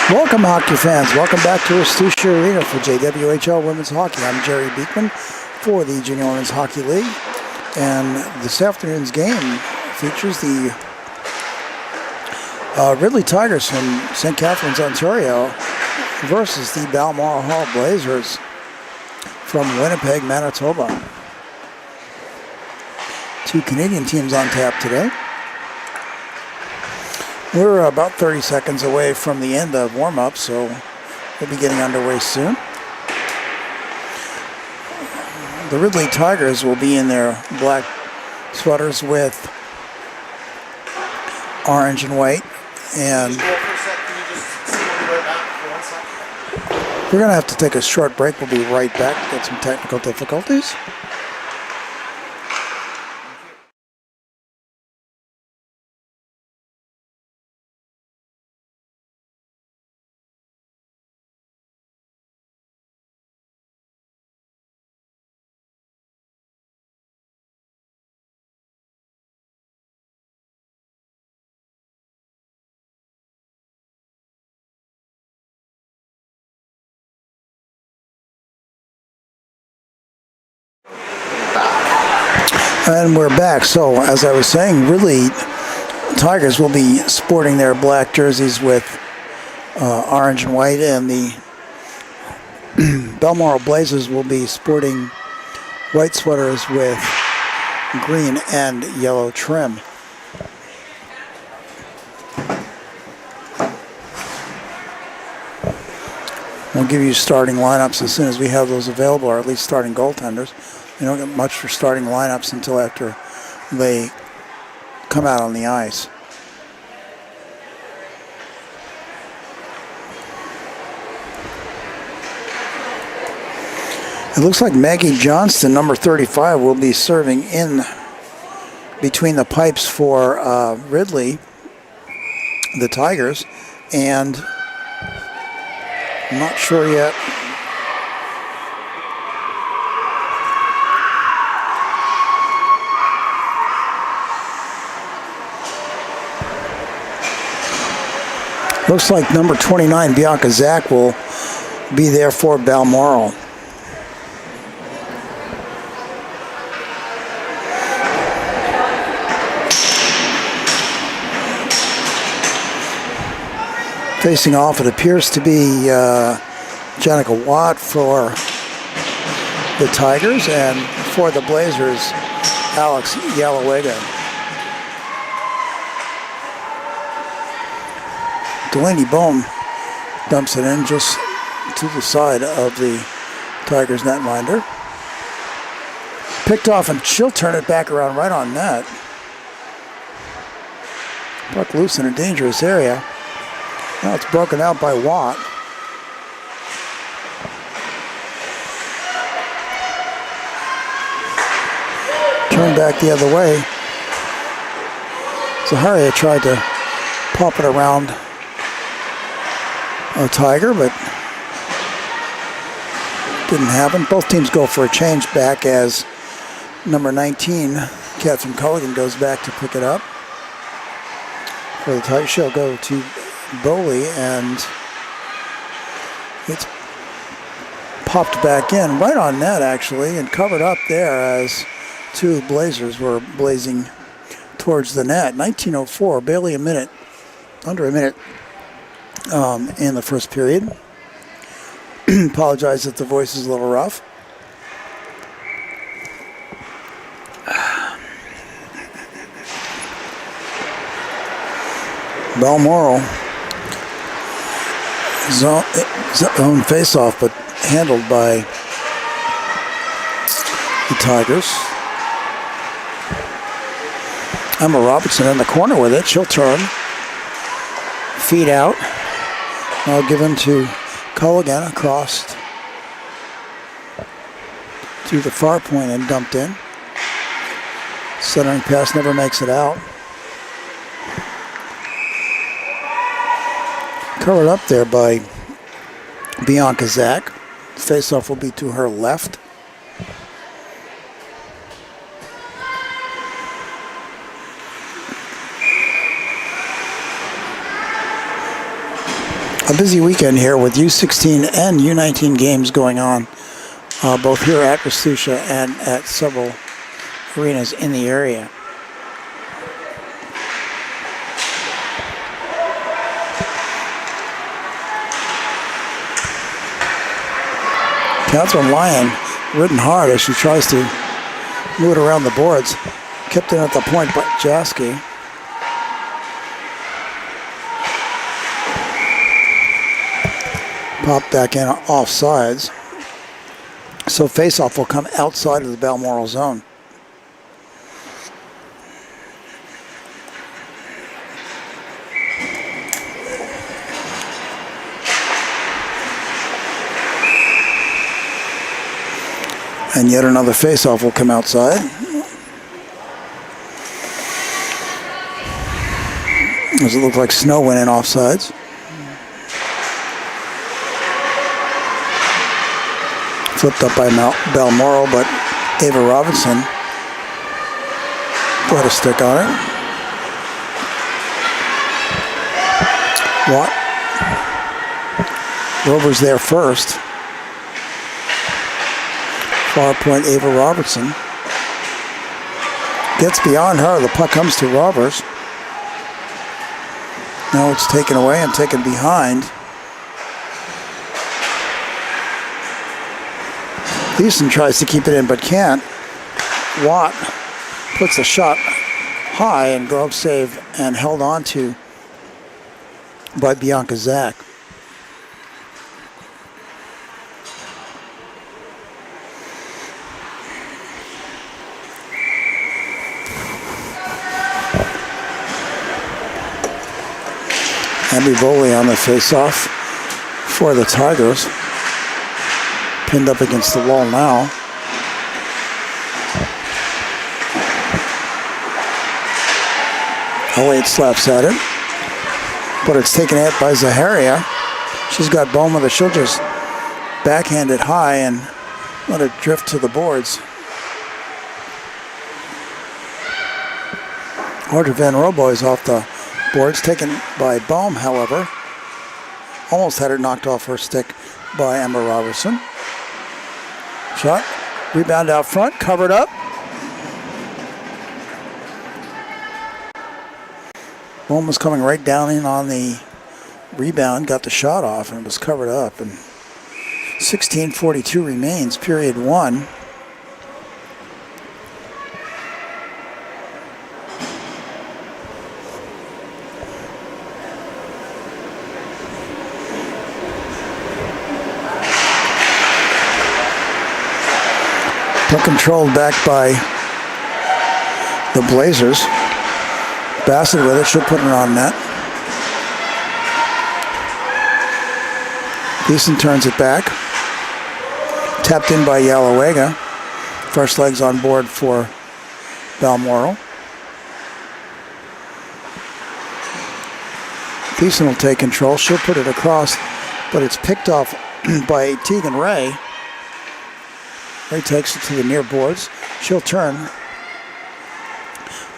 Welcome, hockey fans. Welcome back to Astucia Arena for JWHL Women's Hockey. I'm Jerry Beekman for the Junior Women's Hockey League. And this afternoon's game features the Ridley Tigers from St. Catharines, Ontario versus the Balmoral Blazers from Winnipeg, Manitoba. Two Canadian teams on tap today. We're about 30 seconds away from the end of warm-up, so we'll be getting underway soon. The Ridley Tigers will be in their black sweaters with orange and white, and we're going to have to take a short break. We'll be right back. Got some technical difficulties. And we're back. So, as I was saying, Ridley Tigers will be sporting their black jerseys with orange and white, and the Balmoral Blazers will be sporting white sweaters with green and yellow trim. We'll give you starting lineups as soon as we have those available, or at least starting goaltenders. You don't get much for starting lineups until after they come out on the ice. It looks like Maggie Johnston, number 35, will be serving in between the pipes for Ridley, the Tigers, and I'm not sure yet. Looks like number 29, Bianca Zach, will be there for Balmoral. Facing off, it appears to be Jenica Watt for the Tigers, and for the Blazers, Alex Yalawega. Delaney Bohm dumps it in just to the side of the Tigers netminder. Picked off, and she'll turn it back around right on net. Puck loose in a dangerous area. Now it's broken out by Watt. Turned back the other way. Zaharia tried to pop it around a Tiger, but didn't happen. Both teams go for a change back as number 19, Catherine Culligan, goes back to pick it up. For the Tigers, she'll go to Bowley, and it's popped back in right on net, actually, and covered up there as two Blazers were blazing towards the net. 19:04, barely a minute, under a minute in the first period. Apologize if the voice is a little rough. Balmoral zone face-off, but handled by the Tigers. Emma Robertson in the corner with it. She'll turn. Feed out. Now given to Culligan across to the far point and dumped in. Centering pass never makes it out. Covered up there by Bianca Zach. Face-off will be to her left. A busy weekend here with U16 and U19 games going on, both here at Rastucia and at several arenas in the area. Catherine Lyon ridden hard as she tries to move it around the boards. Kept in at the point by Jaski. Popped back in off sides. So face-off will come outside of the Balmoral zone. And yet another face-off will come outside. Does it look like Snow went in offsides? Flipped up by Balmoral, but Ava Robinson put a stick on it. Watt. Rover's there first. Far point, Ava Robertson. Gets beyond her. The puck comes to Roberts. Now it's taken away and taken behind. Thiessen tries to keep it in but can't. Watt puts a shot high and glove save and held on to by Bianca Zach. Abby Boley on the face-off for the Tigers. Pinned up against the wall now. Elliott slaps at it, but it's taken out by Zaharia. She's got Bowman that she'll just backhand it high and let it drift to the boards. Audrey Van Robo is off the boards, taken by Bohm, however. Almost had her knocked off her stick by Emma Robertson. Shot, rebound out front, covered up. Bohm was coming right down in on the rebound, got the shot off, and it was covered up. And 16:42 remains, period one. Puck controlled back by the Blazers. Bassett with it, should put it on net. Thiessen turns it back. Tapped in by Yalawega. First legs on board for Balmoral. Thiessen will take control. She'll put it across, but it's picked off by Tegan Ray. Ray takes it to the near boards. She'll turn,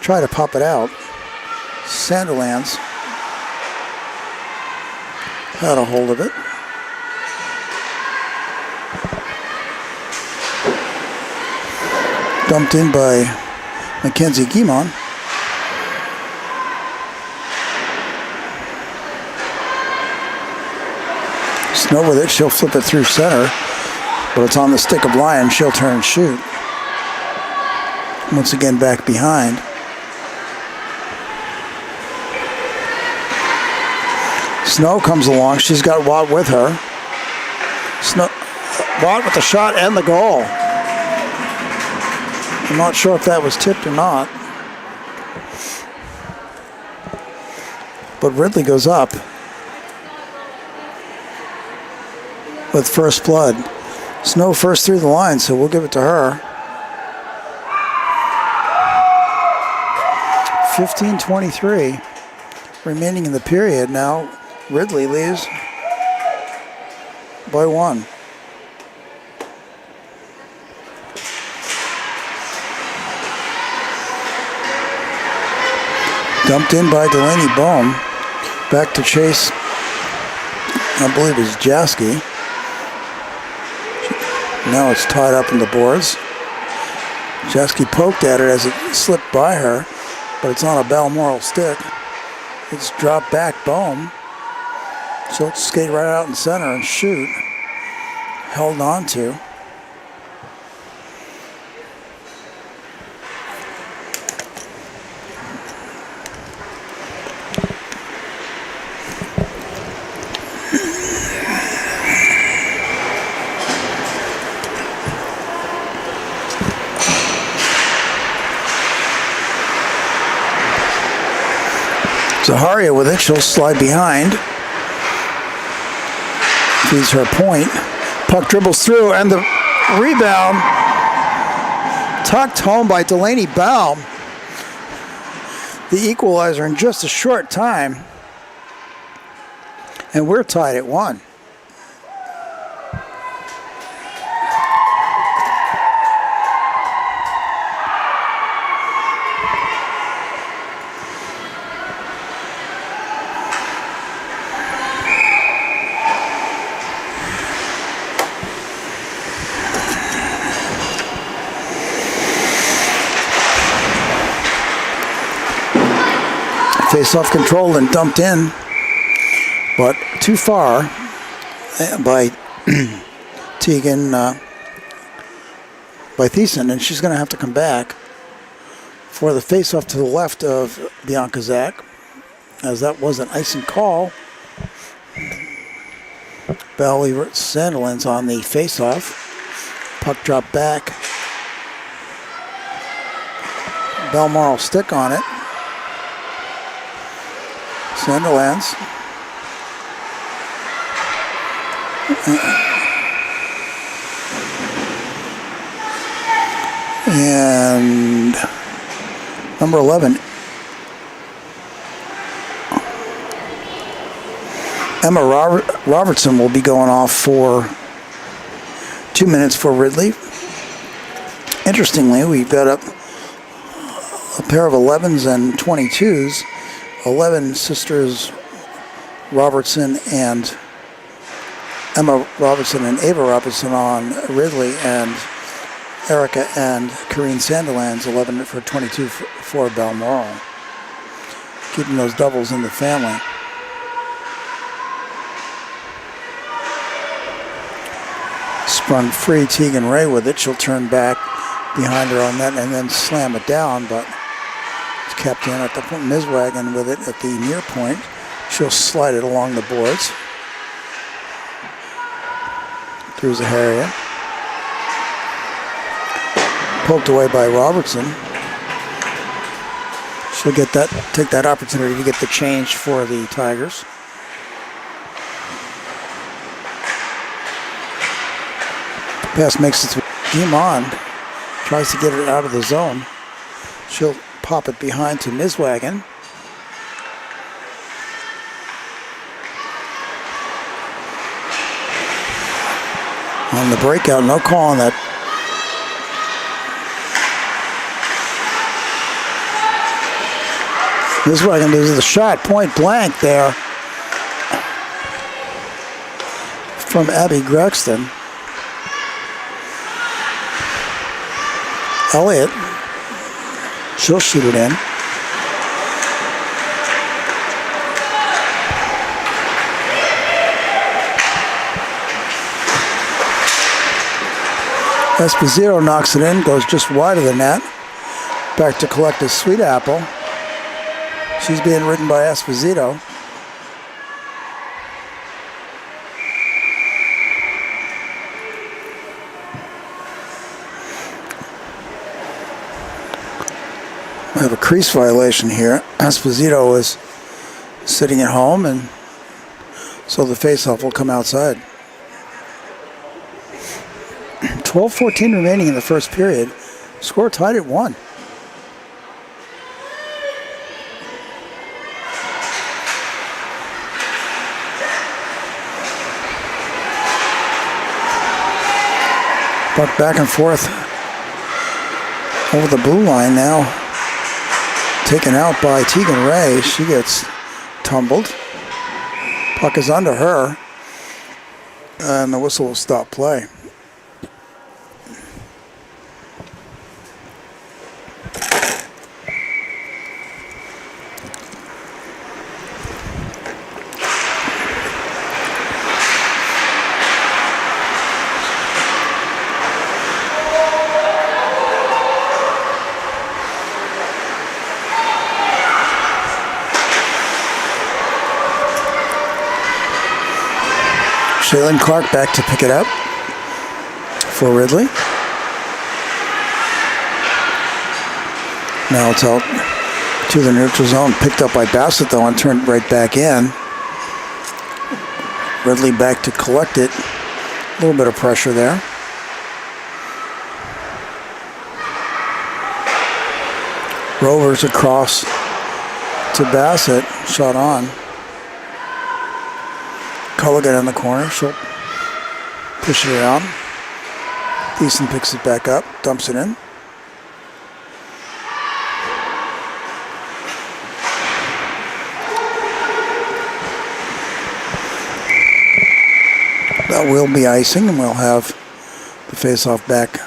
try to pop it out. Sanderlands had a hold of it. Dumped in by Mackenzie Guimon. Snow with it, she'll flip it through center. But it's on the stick of Lyon. She'll turn and shoot. Once again back behind. Snow comes along. She's got Watt with her. Watt with the shot and the goal. I'm not sure if that was tipped or not. But Ridley goes up with first blood. Snow first through the line, so we'll give it to her. 15:23 remaining in the period. Now Ridley leaves by one. Dumped in by Delaney Bohm. Back to chase I believe it's Jasky. Now it's tied up in the boards. Jasky poked at it as it slipped by her, but it's on a Balmoral stick. It's dropped back Bohm. She'll skate right out in center and shoot. Held on to. Zaharia with it, she'll slide behind. Feeds her point. Puck dribbles through, and the rebound tucked home by Delaney Baum. The equalizer in just a short time. And we're tied at 1. Face-off controlled and dumped in, but too far by Tegan, by Thiessen, and she's going to have to come back for the face-off to the left of Bianca Zach, as that was an icing call. Belly Sandilands on the face-off. Puck dropped back. Balmoral stick on it. Sandilands. And number 11, Emma Robertson will be going off for 2 minutes for Ridley. Interestingly, we've got a pair of 11s and 22s. 11 sisters Robertson and Emma Robertson and Ava Robertson on Ridley, and Erica and Corrine Sandilands 11 for 22 for Balmoral. Keeping those doubles in the family. Sprung free, Tegan Ray with it. She'll turn back behind her on that and then slam it down, but it's kept in at the point. Miswagon with it at the near point. She'll slide it along the boards. Through Zaharia. Poked away by Robertson. She'll take that opportunity to get the change for the Tigers. Pass makes its game on. Tries to get it out of the zone. She'll pop it behind to Miswagon. On the breakout, no call on that. Miswagon loses the shot, point blank there from Abby Grexton. Elliott, she'll shoot it in. Esposito knocks it in, goes just wide of the net. Back to collect his sweet apple. She's being ridden by Esposito. We have a crease violation here. Esposito is sitting at home, and so the faceoff will come outside. 12:14 remaining in the first period. Score tied at 1. Puck back and forth over the blue line now. Taken out by Tegan Ray. She gets tumbled. Puck is under her. And the whistle will stop play. Shaylin Clark back to pick it up for Ridley. Now it's out to the neutral zone. Picked up by Bassett, though, and turned right back in. Ridley back to collect it. A little bit of pressure there. Rovers across to Bassett. Shot on. Culligan in the corner. She'll push it around. Thiessen picks it back up. Dumps it in. That will be icing, and we'll have the face-off back.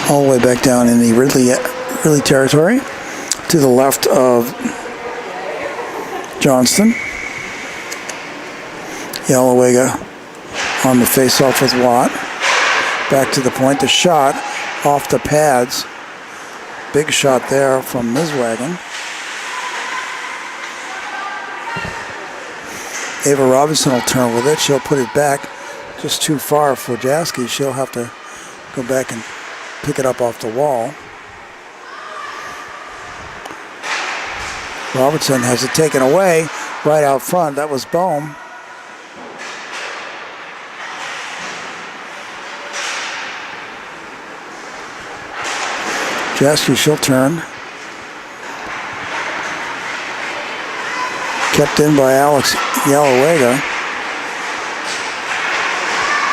All the way back down in the Ridley territory to the left of Johnston. Yellowega on the face-off with Watt. Back to the point. The shot off the pads. Big shot there from Miswagon. Ava Robinson will turn with it. She'll put it back just too far for Jaski. She'll have to go back and pick it up off the wall. Robertson has it taken away right out front. That was Bohm. Jaski, she'll turn. Kept in by Alex Yellowega.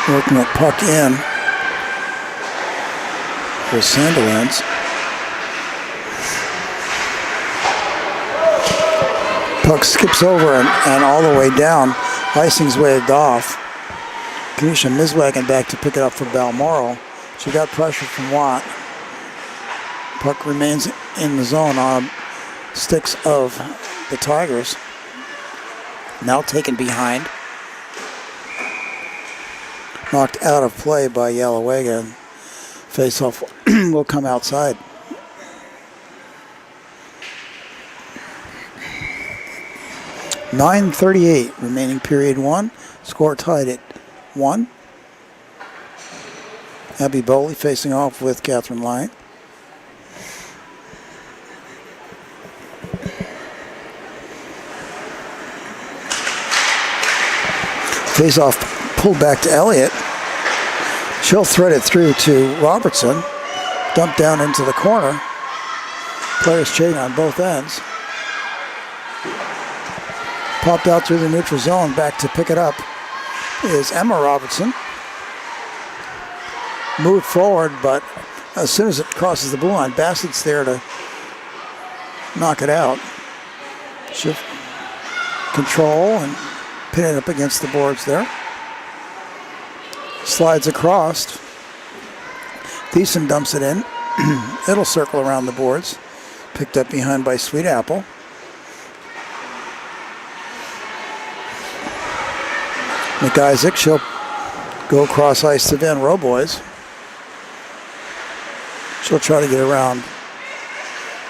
Working the puck in for Sandilands. Puck skips over and all the way down. Icing's waved off. Kenesha Miswagon back to pick it up for Balmoral. She got pressure from Watt. Puck remains in the zone on sticks of the Tigers. Now taken behind. Knocked out of play by Yellowega. Face-off will come outside. .9:38 remaining period one. Score tied at 1. Abby Bowley facing off with Catherine Lyon. Face-off pulled back to Elliott. She'll thread it through to Robertson. Dumped down into the corner. Players chain on both ends. Popped out through the neutral zone. Back to pick it up is Emma Robertson. Moved forward, but as soon as it crosses the blue line, Bassett's there to knock it out. Shift control and pin it up against the boards there. Slides across. Thiessen dumps it in. It'll circle around the boards. Picked up behind by Sweet Apple. McIsaac, she'll go across ice to Van Roboys. She'll try to get around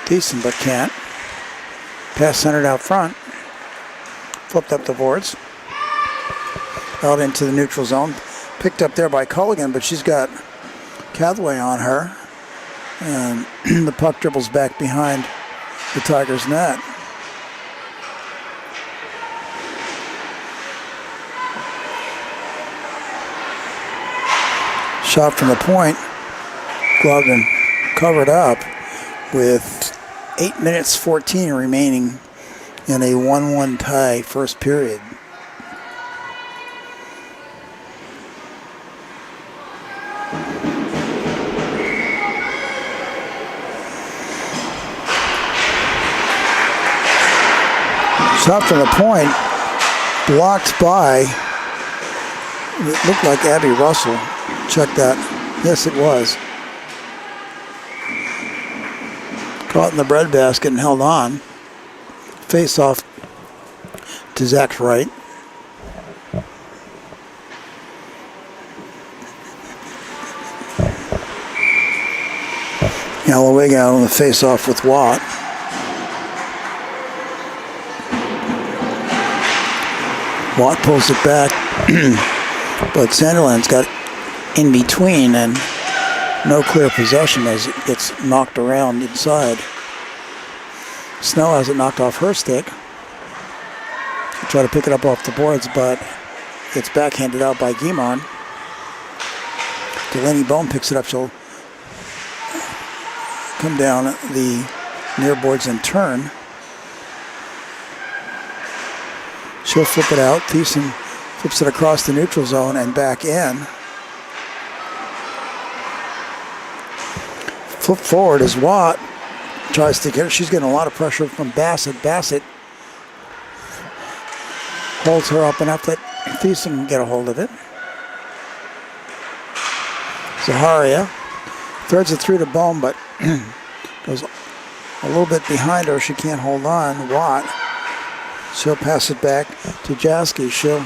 Thiessen, but can't. Pass centered out front. Flipped up the boards. Out into the neutral zone. Picked up there by Culligan, but she's got Cathaway on her. And the puck dribbles back behind the Tigers' net. Shot from the point. Gloved and covered up with 8 minutes 14 remaining in a 1-1 tie first period. shot from the point, blocked by, it looked like Abby Russell. Check that. Yes, it was. Caught in the breadbasket and held on. Face off to Zach's right. Galloway got on the face off with Watt. Watt pulls it back, but Sanderland's got in between and no clear possession as it gets knocked around inside. Snow has it knocked off her stick. She'll try to pick it up off the boards, but it's backhanded out by Guimond. Delaney Bone picks it up. She'll come down the near boards and turn. She'll flip it out. Thiessen flips it across the neutral zone and back in. Flip forward as Watt tries to get her. She's getting a lot of pressure from Bassett. Bassett holds her up enough that Thiessen can get a hold of it. Zaharia threads it through to Bohm, but goes a little bit behind her. She can't hold on. Watt. She'll pass it back to Jaski. She'll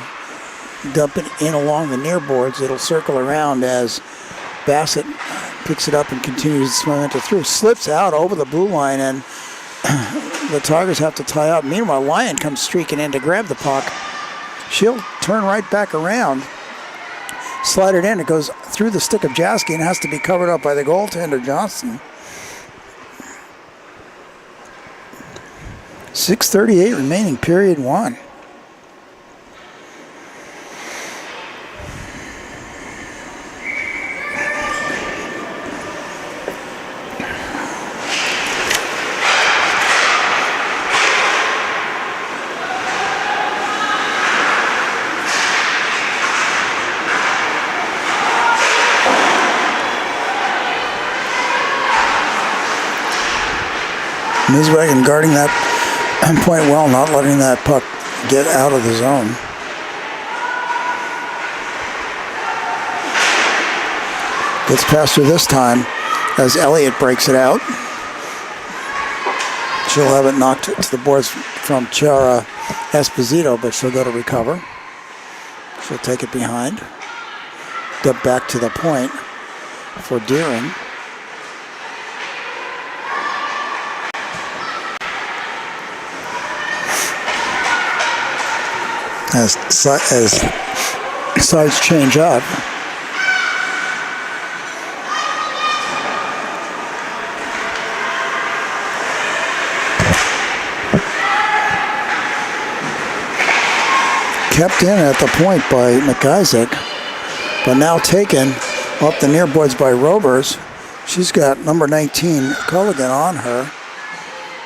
dump it in along the near boards. It'll circle around as Bassett picks it up and continues its momentum through. Slips out over the blue line, and the Tigers have to tie up. Meanwhile, Lyon comes streaking in to grab the puck. She'll turn right back around. Slide it in. It goes through the stick of Jaski and has to be covered up by the goaltender, Johnson. 6:38 remaining, period one. Miswagen guarding that point well, not letting that puck get out of the zone. Gets past her this time as Elliott breaks it out. She'll have it knocked to the boards from Chara Esposito, but she'll go to recover. She'll take it behind. Dip back to the point for Deering. As sides change up. Kept in at the point by McIsaac, but now taken up the near boards by Robers. She's got number 19, Culligan, on her.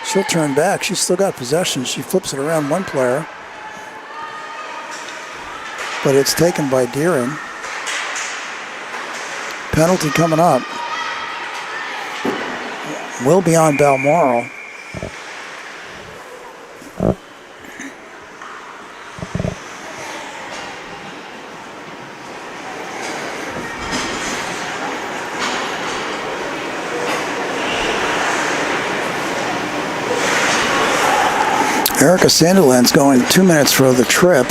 She'll turn back. She's still got possession. She flips it around one player, but it's taken by Deering. Penalty coming up. Will be on Balmoral. Erica Sanderland's going 2 minutes for the trip.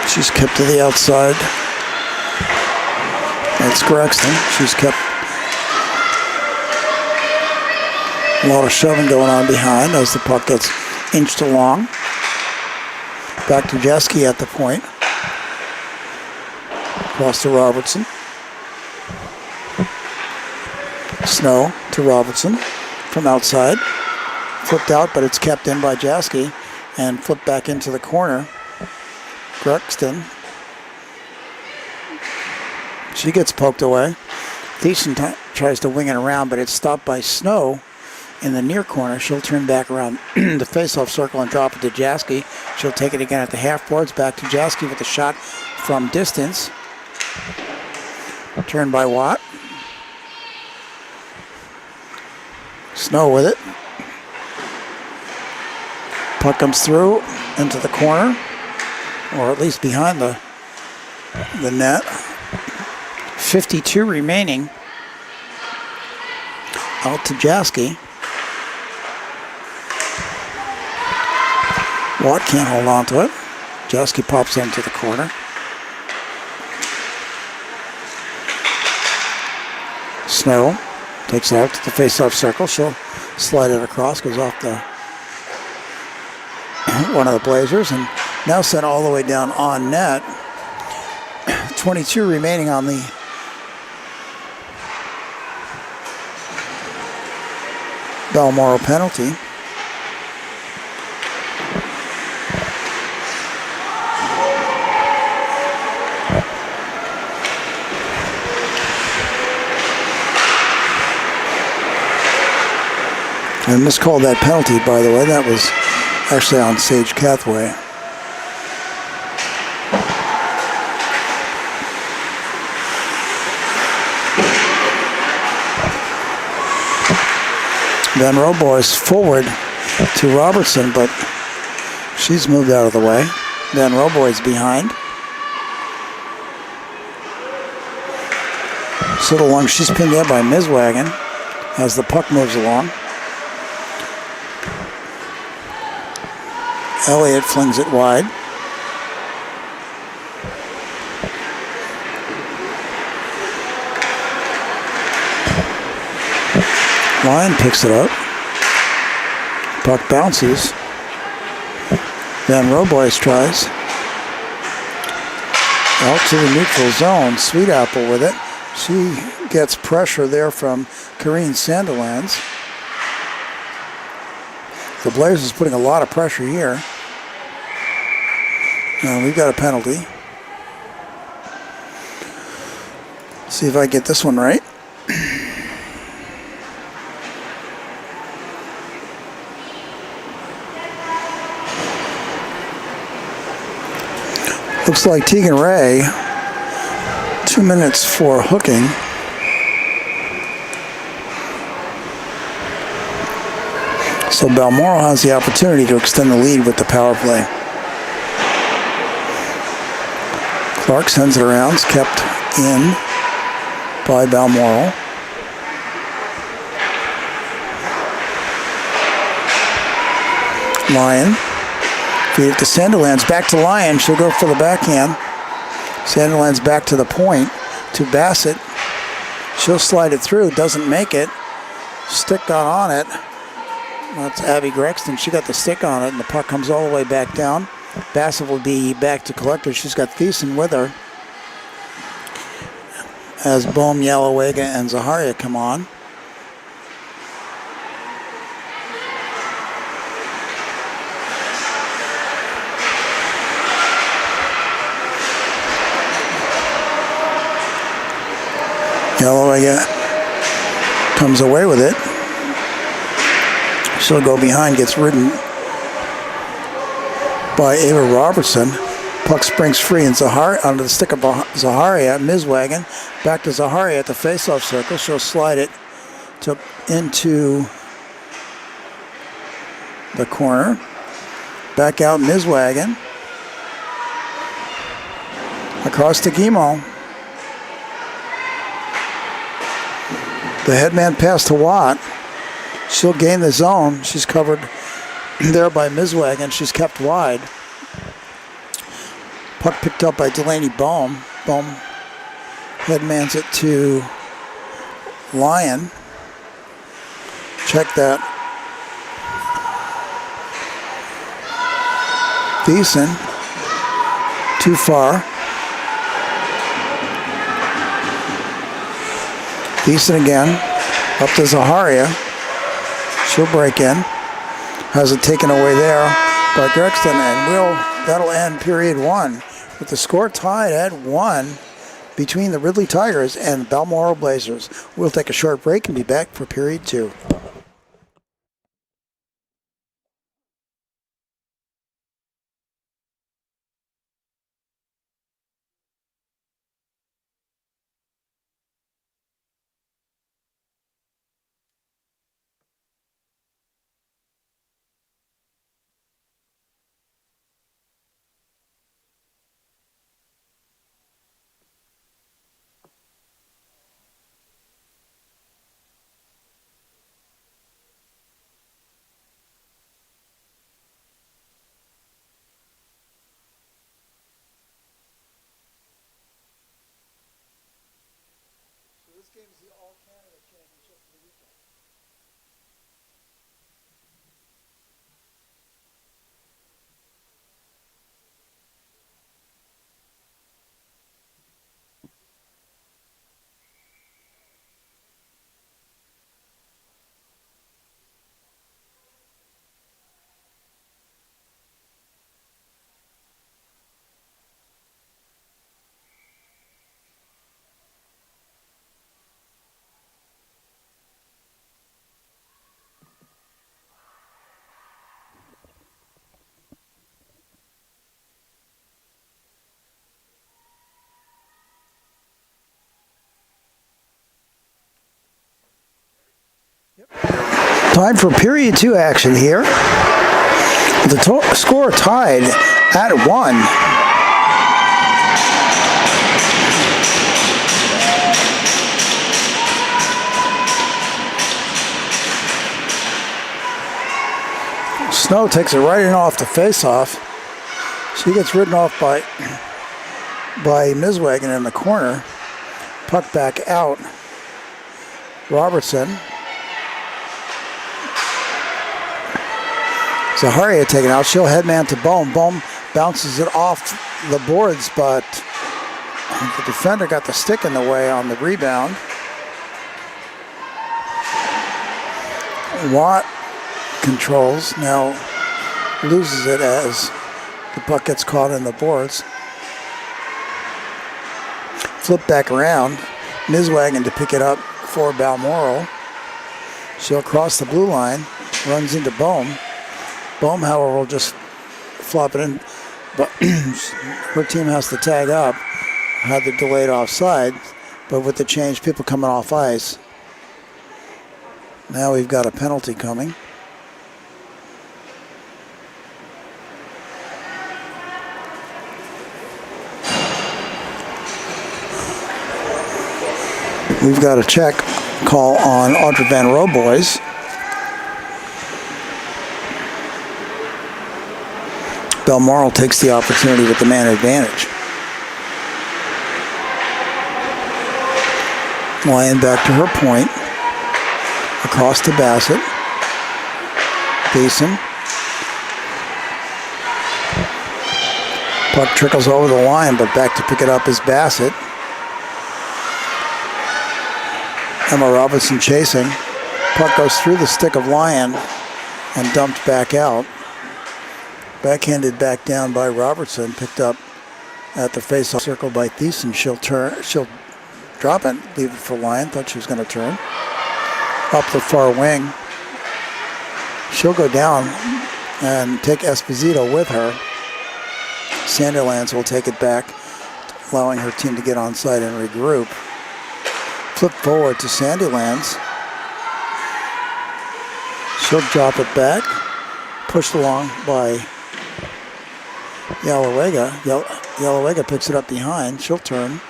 She's kept to the outside. That's Gregson. She's kept a lot of shoving going on behind as the puck gets inched along. Back to Jeske at the point. Across to Robertson. Snow to Robertson from outside. Flipped out, but it's kept in by Jeske and flipped back into the corner. Grexton. She gets poked away. Thiessen tries to wing it around, but it's stopped by Snow in the near corner. She'll turn back around the face-off circle and drop it to Jaski. She'll take it again at the half boards. Back to Jaski with a shot from distance. Turned by Watt. Snow with it. Puck comes through into the corner, or at least behind the net. 52 remaining. Out to Jaski. Watt can't hold on to it. Jaski pops into the corner. Snow takes it out to the face-off circle. She'll slide it across, goes off the one of the Blazers, and now sent all the way down on net. 22 remaining on the Balmoral penalty. I miscalled that penalty, by the way. That was actually on Sage Cathway. Van Robo is forward to Robertson, but she's moved out of the way. Van Robo is behind. Siddle she's pinned in by Miswagon as the puck moves along. Elliott flings it wide. Lyon picks it up. Puck bounces. Van Roboys tries. Out to the neutral zone. Sweet Apple with it. She gets pressure there from Karine Sandilands. The Blazers putting a lot of pressure here. Now we've got a penalty. See if I get this one right. Looks like Tegan Ray, 2 minutes for hooking. So Balmoral has the opportunity to extend the lead with the power play. Clark sends it around, it's kept in by Balmoral. Lyon. Feed it to Sandilands, back to Lyon. She'll go for the backhand. Sandilands back to the point to Bassett. She'll slide it through, doesn't make it. Stick got on it. That's Abby Grexton. She got the stick on it, and the puck comes all the way back down. Bassett will be back to collect her. She's got Thiessen with her as Bohm, Yalowega, and Zaharia come on. Yalowega comes away with it. She'll go behind, gets ridden by Ava Robertson. Puck springs free and onto the stick of Zaharia. Miswagon back to Zaharia at the face-off circle. She'll slide it into the corner. Back out Miswagon. Across to Guimont. The headman pass to Watt. She'll gain the zone. She's covered there by Miswagon. She's kept wide. Puck picked up by Delaney Bohm. Bohm headmans it to Lyon. Check that. Thiessen. Too far. Thiessen again. Up to Zaharia. She'll break in. Has it taken away there by Grexton, and that'll end period one with the score tied at 1 between the Ridley Tigers and Balmoral Blazers. We'll take a short break and be back for period 2. Time for period 2 action here. The score tied at 1. Snow takes it right in off the face-off. She gets ridden off by Miswagon in the corner. Puck back out. Robertson. Zaharia taken out. She'll headman to Bohm. Bohm bounces it off the boards, but the defender got the stick in the way on the rebound. Watt controls, now loses it as the puck gets caught in the boards. Flip back around. Miswagon to pick it up for Balmoral. She'll cross the blue line, runs into Bohm. Bohm, however, will just flop it in, but her team has to tag up. Had the delayed offside, but with the change, people coming off ice. Now we've got a penalty coming. We've got a check call on Audrey Van Roboys. Balmoral takes the opportunity with the man advantage. Lyon back to her point. Across to Bassett. Beeson. Puck trickles over the line, but back to pick it up is Bassett. Emma Robinson chasing. Puck goes through the stick of Lyon and dumped back out. Backhanded back down by Robertson, picked up at the face-off circle by Thiessen. She'll drop it, leave it for Lyon. Thought she was going to turn. Up the far wing. She'll go down and take Esposito with her. Sanderlands will take it back, allowing her team to get onside and regroup. Flip forward to Sandylands. She'll drop it back. Pushed along by Yalowega. Yalowega picks it up behind. She'll turn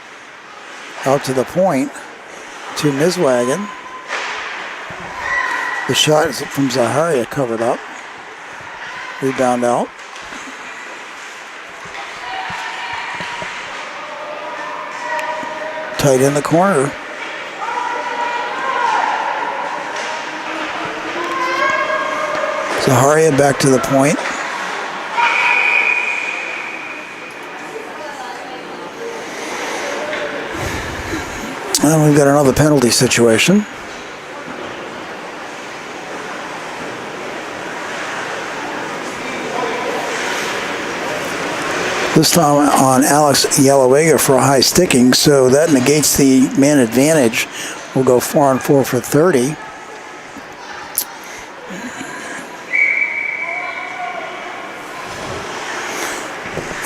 out to the point to Miswagon. The shot is from Zaharia, covered up. Rebound out. Tight in the corner. Zaharia back to the point. And we've got another penalty situation. This time on Alex Yalowega for a high sticking, so that negates the man advantage. We'll go 4-on-4 for 30.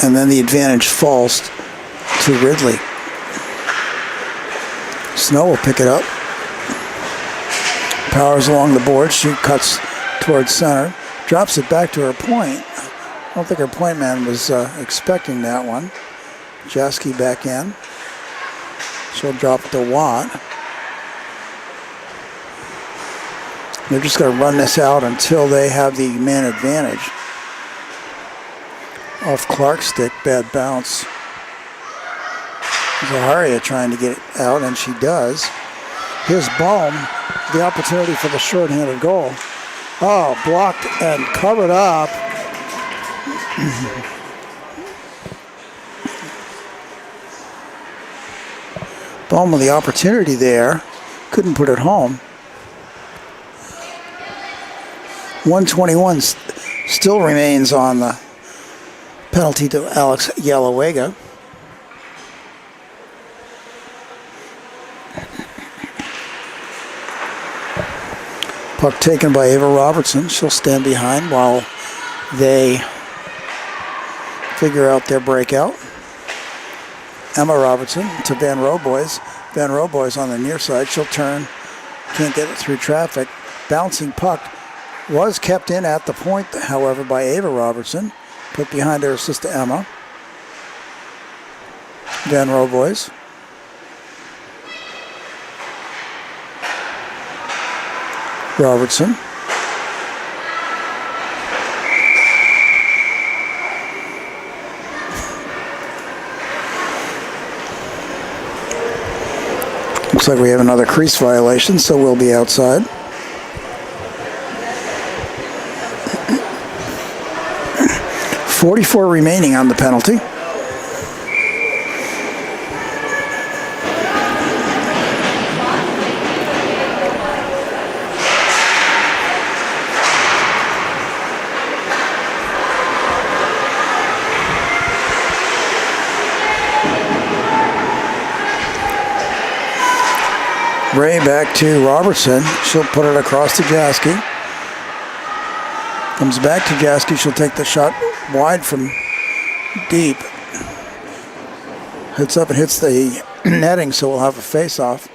And then the advantage falls to Ridley. Snow will pick it up. Powers along the board. She cuts towards center. Drops it back to her point. I don't think her point man was expecting that one. Jasky back in. She'll drop it to Watt. They're just going to run this out until they have the man advantage. Off Clark's stick, bad bounce. Zaharia trying to get it out, and she does. Here's Bohm, the opportunity for the short-handed goal. Oh, blocked and covered up. Bohm with the opportunity there. Couldn't put it home. 121 still remains on the penalty to Alex Yalowega. Puck taken by Ava Robertson. She'll stand behind while they figure out their breakout. Emma Robertson to Van Roboys. Van Roboys on the near side. She'll turn. Can't get it through traffic. Bouncing puck was kept in at the point, however, by Ava Robertson. Put behind her sister Emma. Van Roboys. Robertson. Looks like we have another crease violation, so we'll be outside. .44 remaining on the penalty. Ray back to Robertson. She'll put it across to Jaski. Comes back to Jaski. She'll take the shot wide from deep. Hits up and hits the netting, so we'll have a face-off.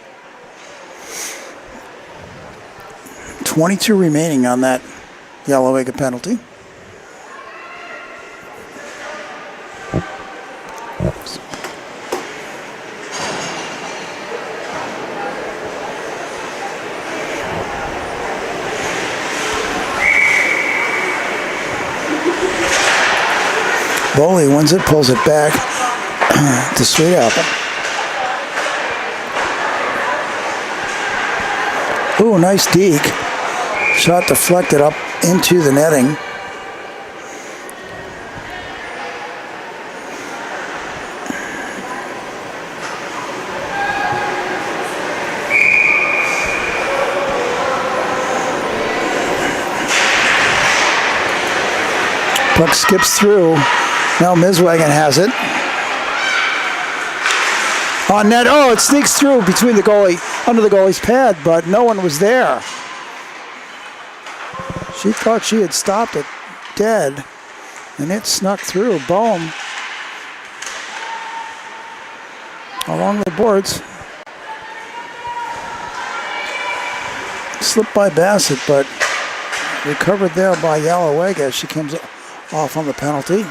22 remaining on that Yellowega penalty. Bowley wins it, pulls it back to Sweet Apple. Ooh, nice deke. Shot deflected up into the netting. Puck skips through. Now Miswagon has it. On net. Oh, it sneaks through between the goalie, under the goalie's pad, but no one was there. She thought she had stopped it dead, and it snuck through. Bohm along the boards. Slipped by Bassett, but recovered there by Yellowega as she comes off on the penalty.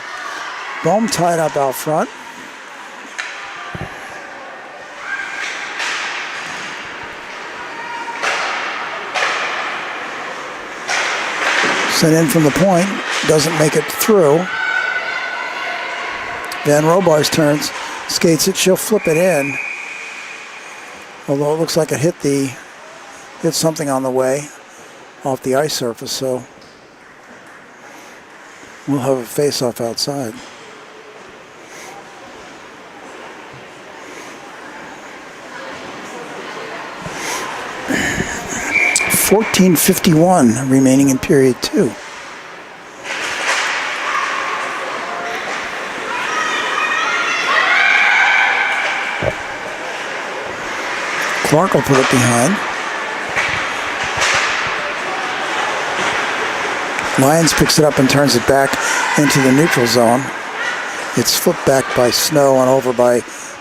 Bohm tied up out front. Sent in from the point, doesn't make it through. Van Robar's turns, skates it, she'll flip it in. Although it looks like it hit something on the way off the ice surface, so we'll have a face-off outside. .14:51 remaining in period 2. Clark will put it behind. Lyons picks it up and turns it back into the neutral zone. It's flipped back by Snow and over by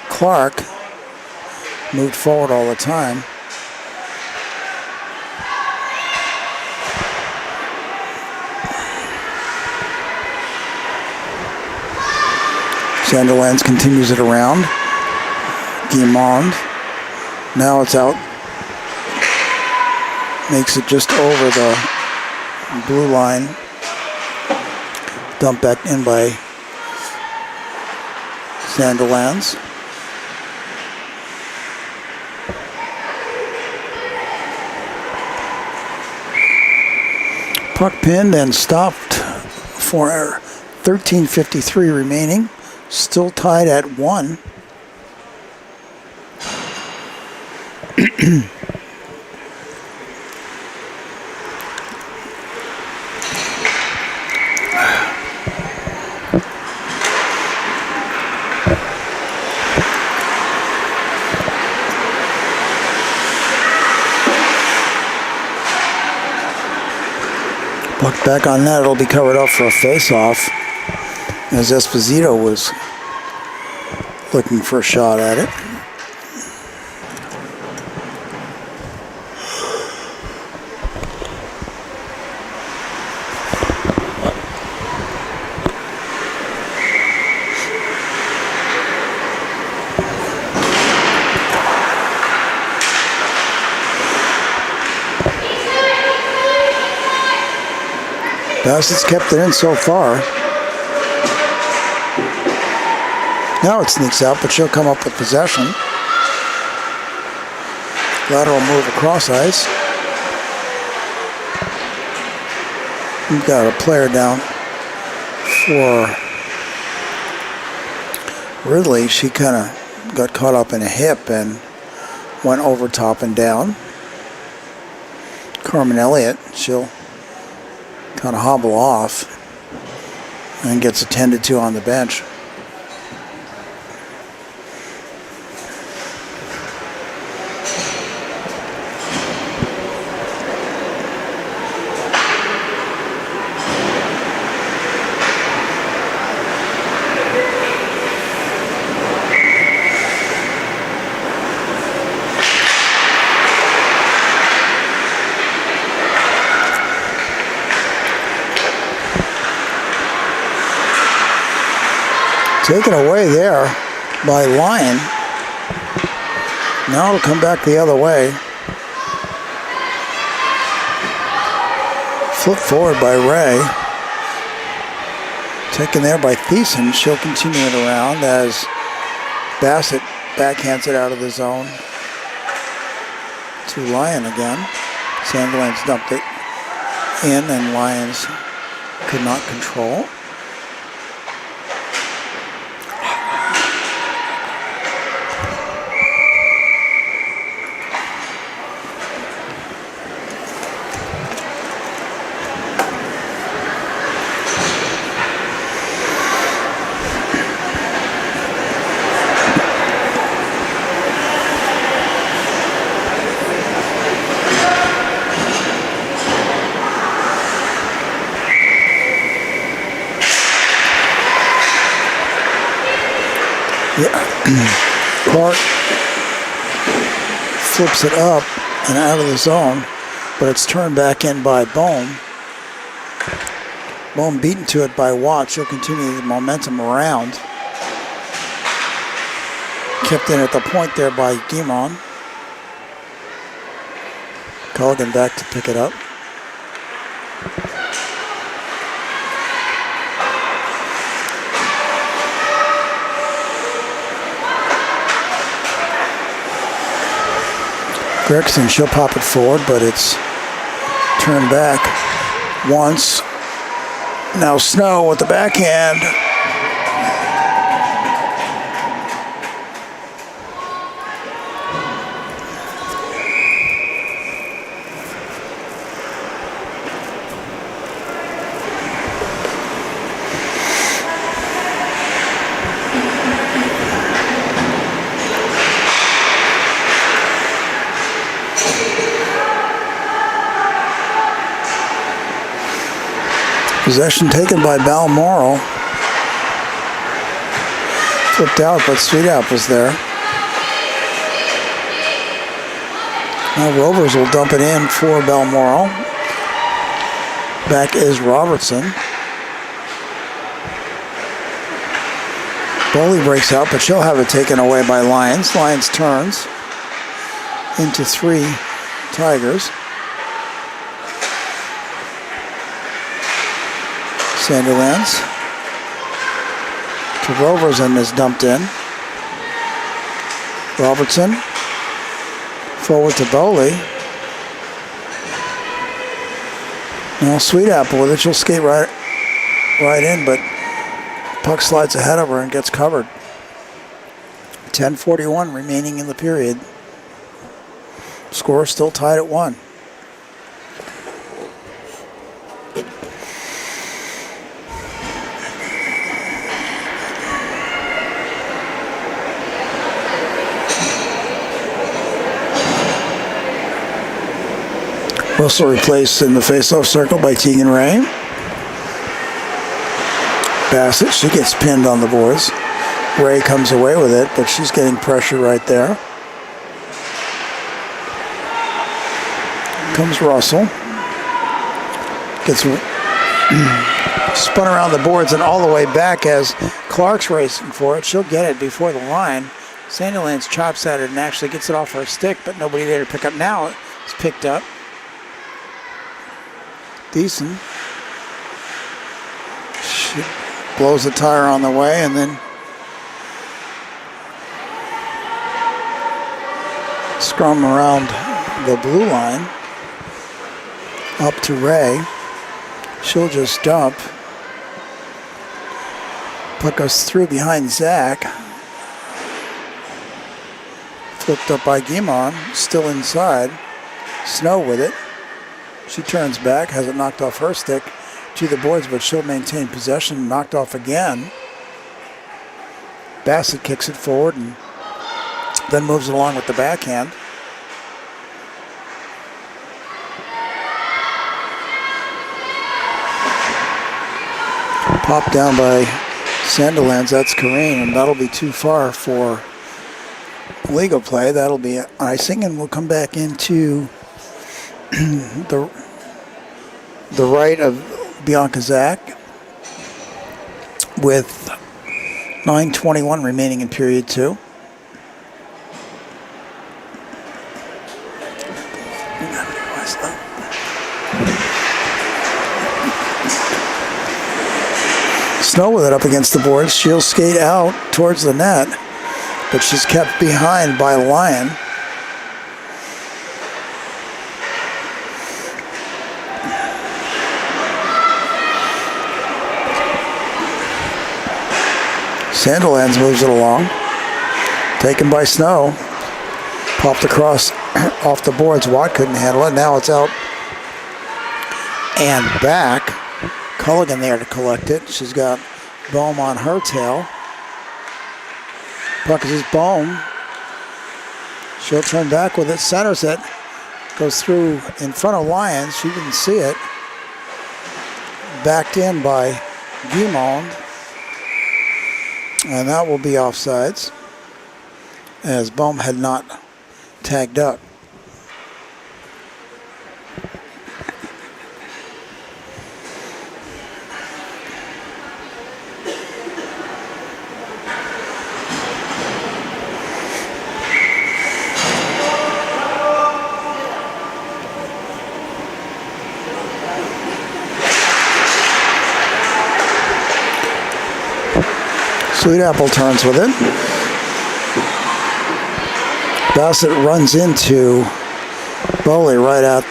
Clark. Moved forward all the time. Sanderlands continues it around. Guimond. Now it's out. Makes it just over the blue line. Dumped back in by Sanderlands. Puck pinned and stopped for 13:53 remaining. Still tied at 1. Puck back on that. It'll be covered up for a face-off, as Esposito was looking for a shot at it. Bassett's kept it in so far. Now it sneaks out, but she'll come up with possession. Lateral move across ice. We've got a player down for Ridley. She kind of got caught up in a hip and went over top and down. Carmen Elliott, she'll kind of hobble off and gets attended to on the bench. Taken away there by Lyon. Now it'll come back the other way. Flip forward by Ray. Taken there by Thiessen. She'll continue it around as Bassett backhands it out of the zone to Lyon again. Sandilands dumped it in and Lyons could not control. Clark flips it up and out of the zone, but it's turned back in by Bohm. Bohm beaten to it by Watt. She'll continue the momentum around. Kept in at the point there by Guimond. Colligan back to pick it up. Gregson, she'll pop it forward, but it's turned back once. Now Snow with the backhand. Possession taken by Balmoral. Flipped out, but Sweetup was there. Now Rovers will dump it in for Balmoral. Back is Robertson. Bowley breaks out, but she'll have it taken away by Lyons. Lyons turns into 3 Tigers. Sandilands to Rovers and is dumped in. Robertson forward to Bowley. Now Sweetapple with it. She'll skate right in, but puck slides ahead of her and gets covered. 10:41 remaining in the period. Score still tied at 1. Russell replaced in the face-off circle by Tegan Ray. Bassett, she gets pinned on the boards. Ray comes away with it, but she's getting pressure right there. Comes Russell. Gets spun around the boards and all the way back as Clark's racing for it. She'll get it before the line. Sandilands chops at it and actually gets it off her stick, but nobody there to pick up. Now it's picked up. Thiessen She blows the tire on the way and then scrum around the blue line up to Ray. She'll just dump. Puck goes through behind Zach. Flipped up by Guimond, still inside. Snow with it. She turns back, has it knocked off her stick to the boards, but she'll maintain possession. Knocked off again. Bassett kicks it forward and then moves it along with the backhand. Popped down by Sandilands, that's Kareen, and that'll be too far for legal play. That'll be icing, and we'll come back into the right of Bianca Zach with 9:21 remaining in period 2. Snow with it up against the boards. She'll skate out towards the net, but she's kept behind by Lyon. Sandilands moves it along. Taken by Snow. Popped across off the boards. Watt couldn't handle it. Now it's out and back. Culligan there to collect it. She's got Bohm on her tail. Puck is just Bohm. She'll turn back with it. Centers it. Goes through in front of Lyons. She didn't see it. Backed in by Guimond. And that will be offsides, as Bohm had not tagged up. Sweet Apple turns with it. Bassett runs into Bowley right at,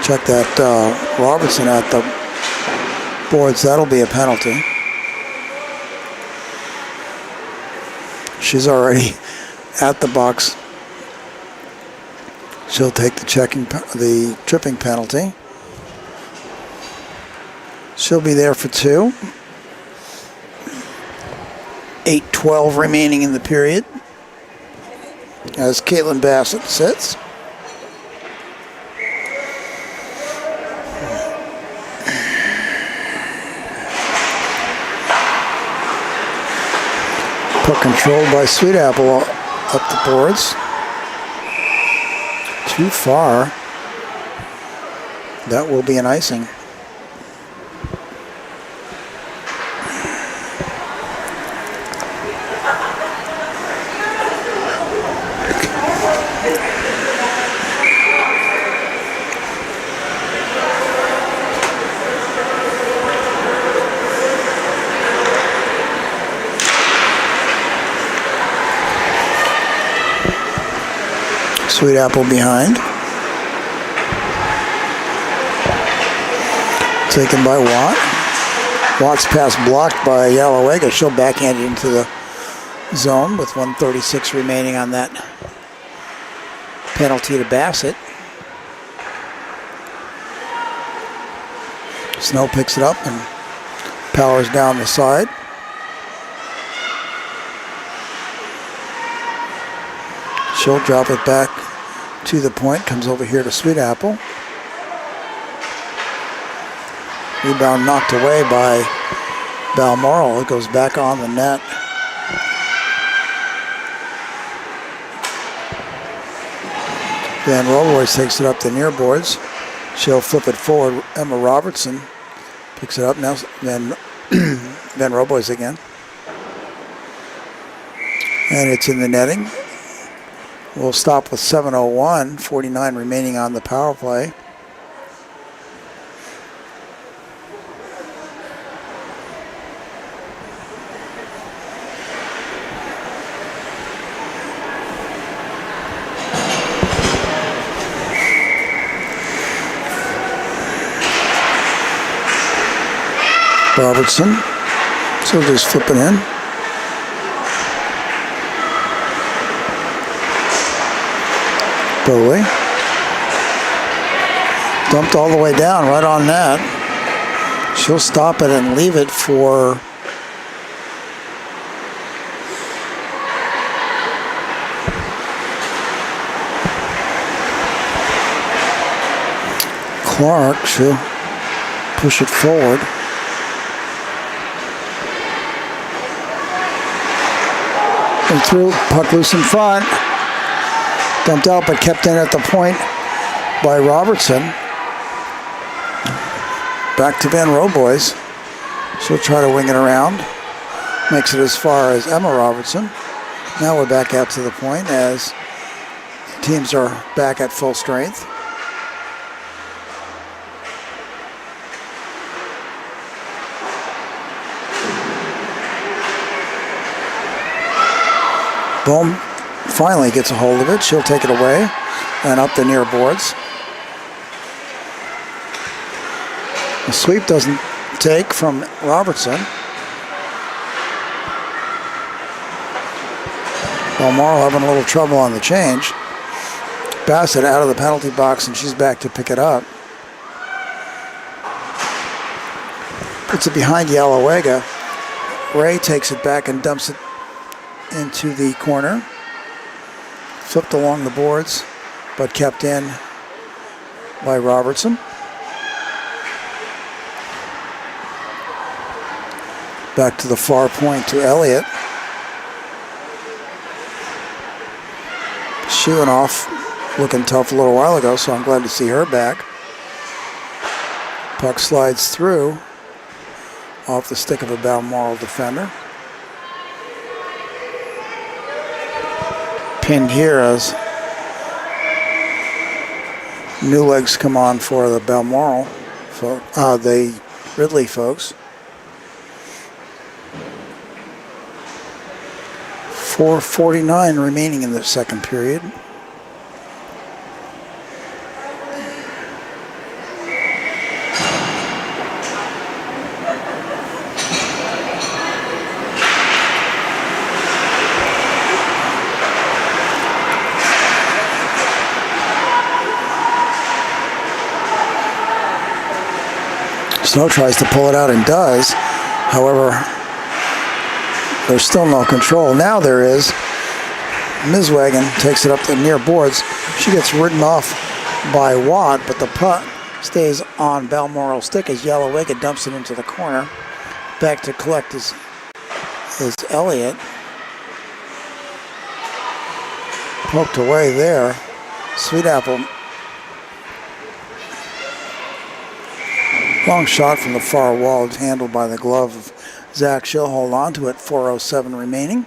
check that, Robertson at the boards. That'll be a penalty. She's already at the box. She'll take the tripping penalty. She'll be there for 2. 8:12 remaining in the period as Caitlin Bassett sits. Puck controlled by Sweet Apple up the boards. Too far. That will be an icing. Sweet Apple behind. Taken by Watt. Watt's pass blocked by Yalowega. She'll backhand it into the zone with 1:36 remaining on that penalty to Bassett. Snow picks it up and powers down the side. She'll drop it back to the point, comes over here to Sweet Apple. Rebound knocked away by Balmoral. It goes back on the net. Van Roboys takes it up the near boards. She'll flip it forward. Emma Robertson picks it up now. Then Van Roboys again. And it's in the netting. We'll stop with 7:01, 49 remaining on the power play. Robertson. So just flip it in. Bowley. Dumped all the way down, right on that. She'll stop it and leave it for Clark. She'll push it forward. And through, puck loose in front. Dumped out but kept in at the point by Robertson. Back to Van Roboys. She'll try to wing it around. Makes it as far as Emma Robertson. Now we're back out to the point as teams are back at full strength. Bohm finally gets a hold of it. She'll take it away and up the near boards. The sweep doesn't take from Robertson. Balmoral having a little trouble on the change. Bassett out of the penalty box and she's back to pick it up. Puts it behind Yalawega. Ray takes it back and dumps it into the corner. Flipped along the boards, but kept in by Robertson. Back to the far point to Elliott. She went off looking tough a little while ago, so I'm glad to see her back. Puck slides through off the stick of a Balmoral defender. Pinned here as new legs come on for the Balmoral, the Ridley folks. 4:49 remaining in the second period. Snow tries to pull it out and does. However, there's still no control. Now there is. Miswagon takes it up the near boards. She gets ridden off by Watt, but the puck stays on Balmoral's stick as Yalawega dumps it into the corner. Back to collect is Elliott. Poked away there. Sweet Apple. Long shot from the far wall, handled by the glove of Zach. She'll hold on to it. 4:07 remaining.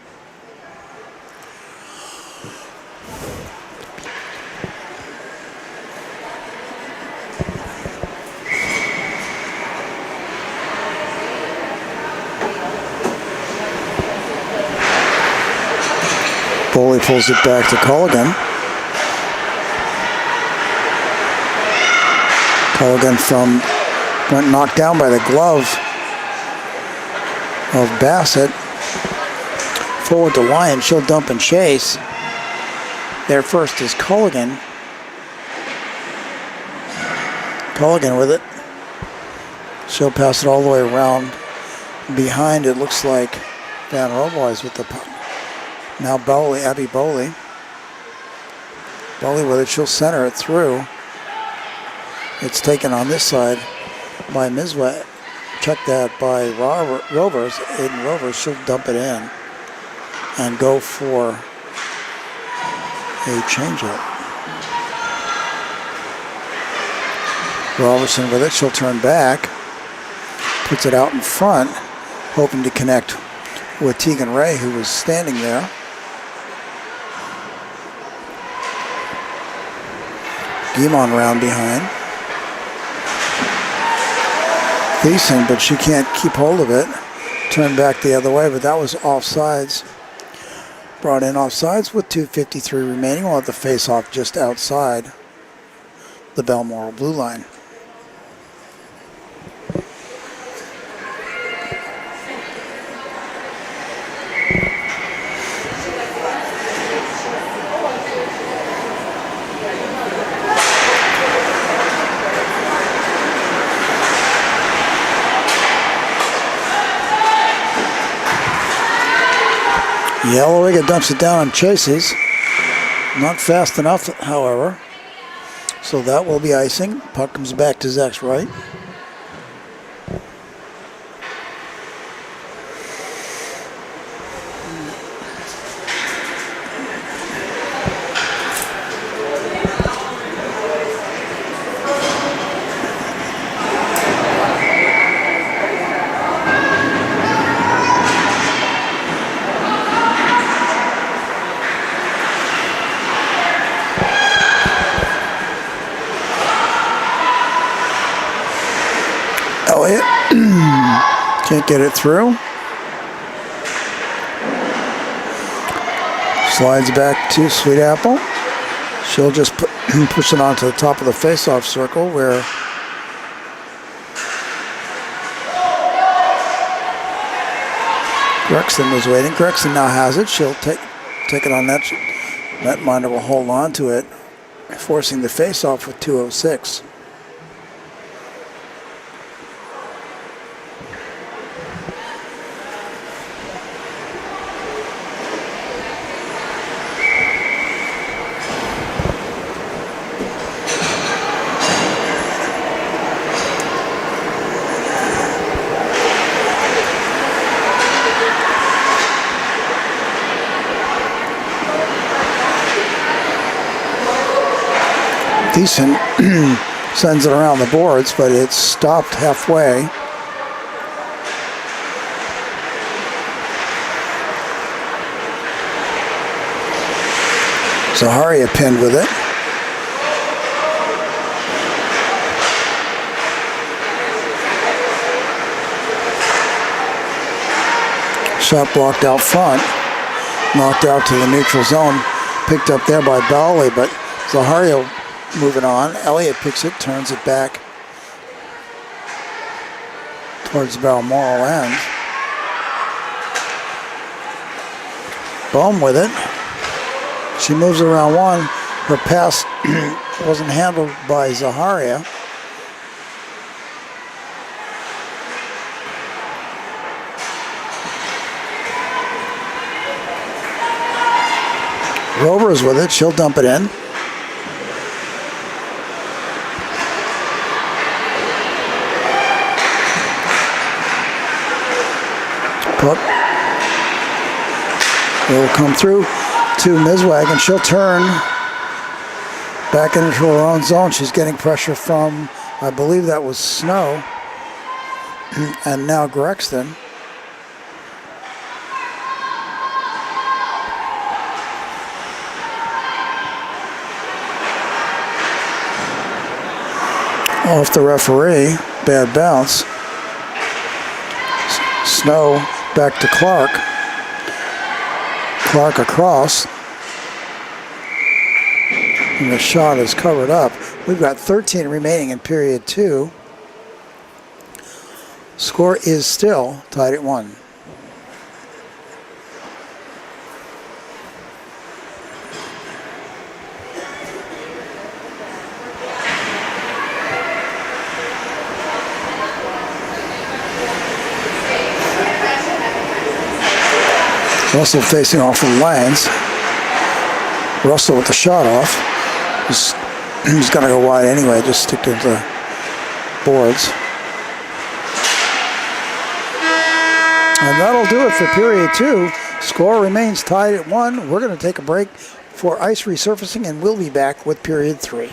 Bowley pulls it back to Culligan. Culligan went knocked down by the glove of Bassett. Forward to Lyon. She'll dump and chase. There first is Culligan. Culligan with it. She'll pass it all the way around. Behind it looks like Van Roboys with the puck. Now Bowley, Abby Bowley. Bowley with it. She'll center it through. It's taken on this side by Misway. Check that by Rovers. Aiden Rovers. She'll dump it in and go for a changeup. Robertson with it. She'll turn back. Puts it out in front, hoping to connect with Tegan Ray, who was standing there. Guimon round behind. Thiessen, but she can't keep hold of it. Turned back the other way, but that was offsides. Brought in offsides with 2:53 remaining. We'll have the face-off just outside the Balmoral blue line. Yellowega dumps it down and chases. Not fast enough, however. So that will be icing. Puck comes back to Zach's right. Elliott can't get it through. Slides back to Sweet Apple. She'll just push it onto the top of the face-off circle where Grexon was waiting. Grexon now has it. She'll take it on that. Netminder will hold on to it, forcing the face-off with 2:06. Decent, sends it around the boards, but it's stopped halfway. Zaharia pinned with it. Shot blocked out front, knocked out to the neutral zone, picked up there by Bowley, but Zaharia moving on. Elliott picks it, turns it back towards the Balmoral end. Bohm with it. She moves around one. Her pass wasn't handled by Zaharia. Rover's with it. She'll dump it in. Puck will come through to Miswag, and she'll turn back into her own zone. She's getting pressure from, I believe that was Snow, and now Grexton. Off the referee, bad bounce. Snow back to Clark. Clark across. And the shot is covered up. We've got 13 remaining in period 2. Score is still tied at 1. Russell facing off from Lyons. Russell with the shot off. He's going to go wide anyway, just stick to the boards. And that'll do it for period 2. Score remains tied at 1. We're going to take a break for ice resurfacing, and we'll be back with period 3.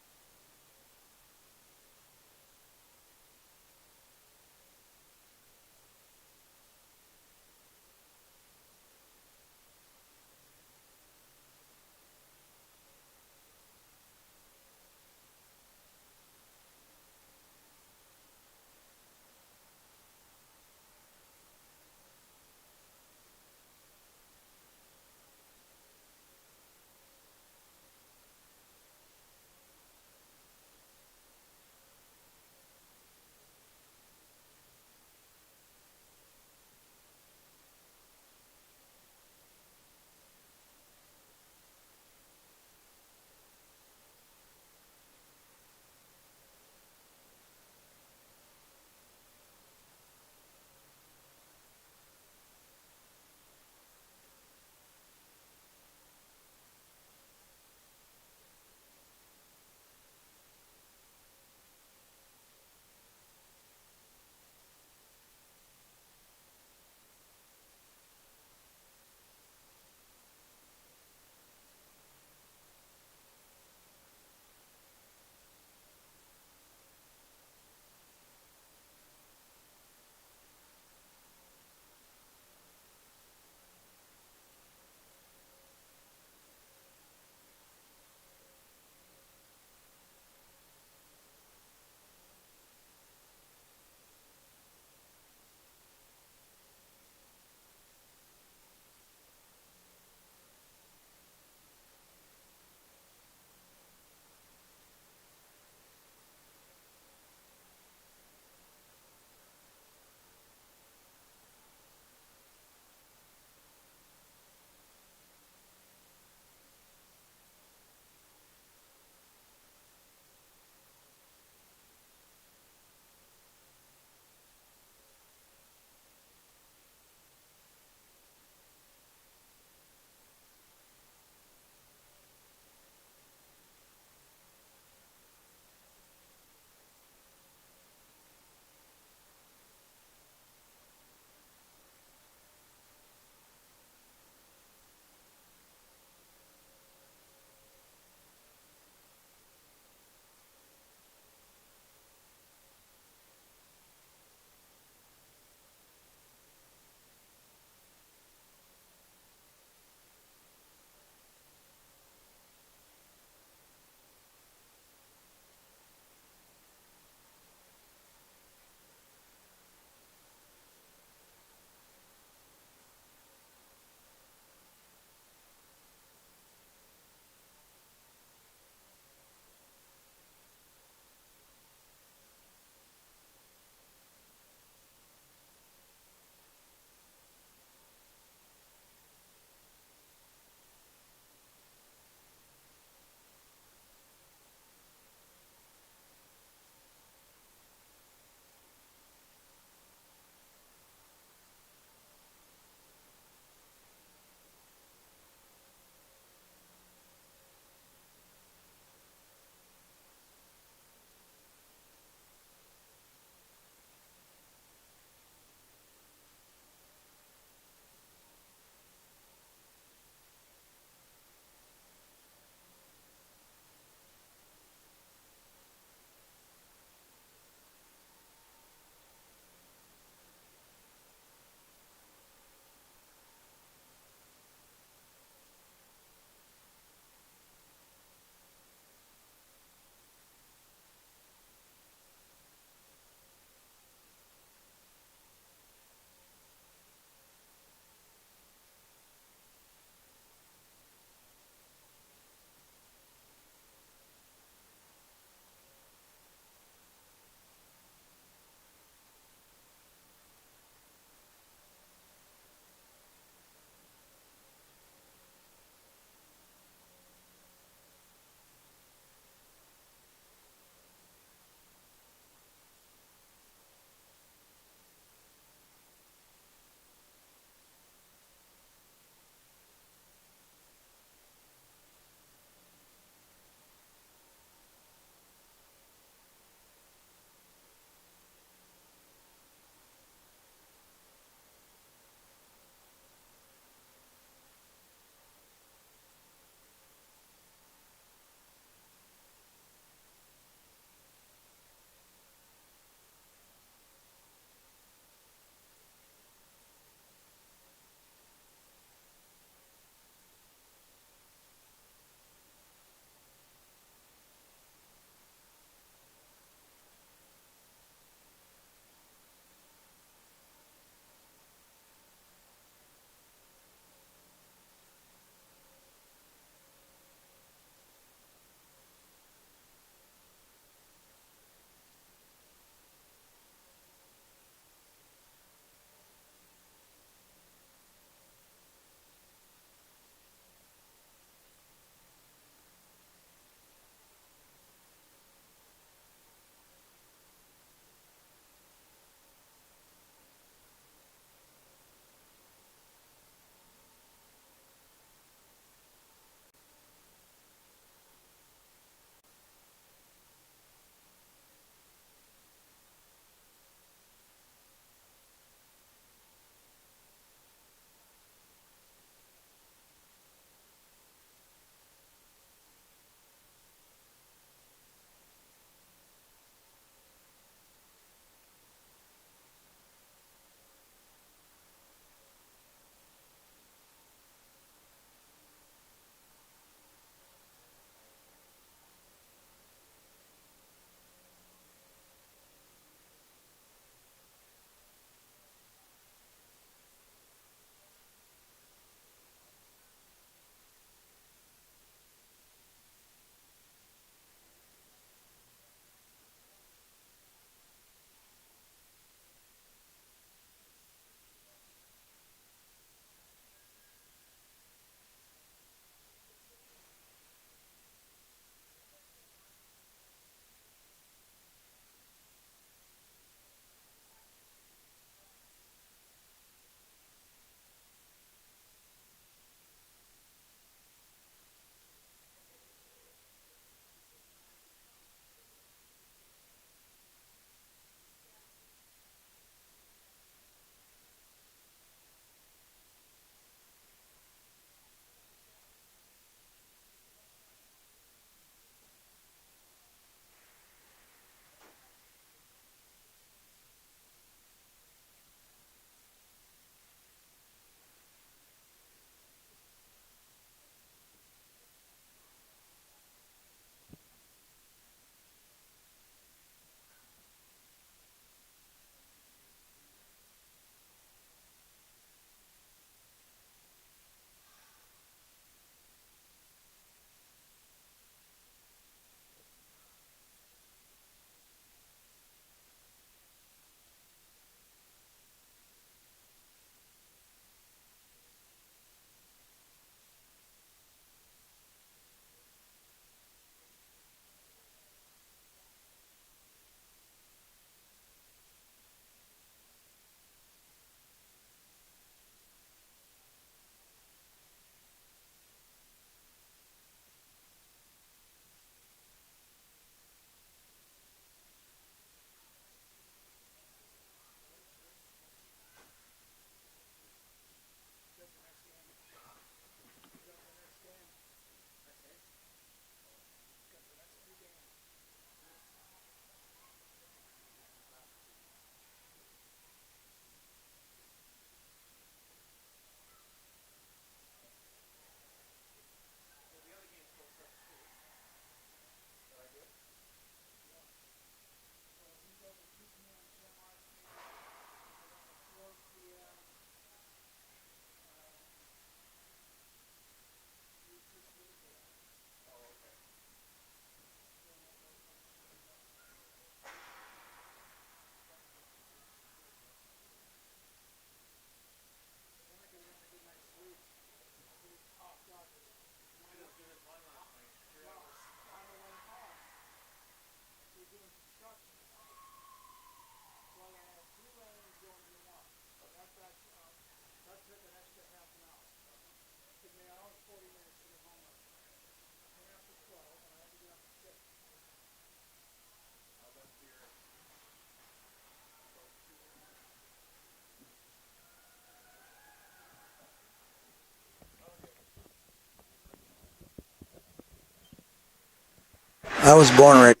I was born ready.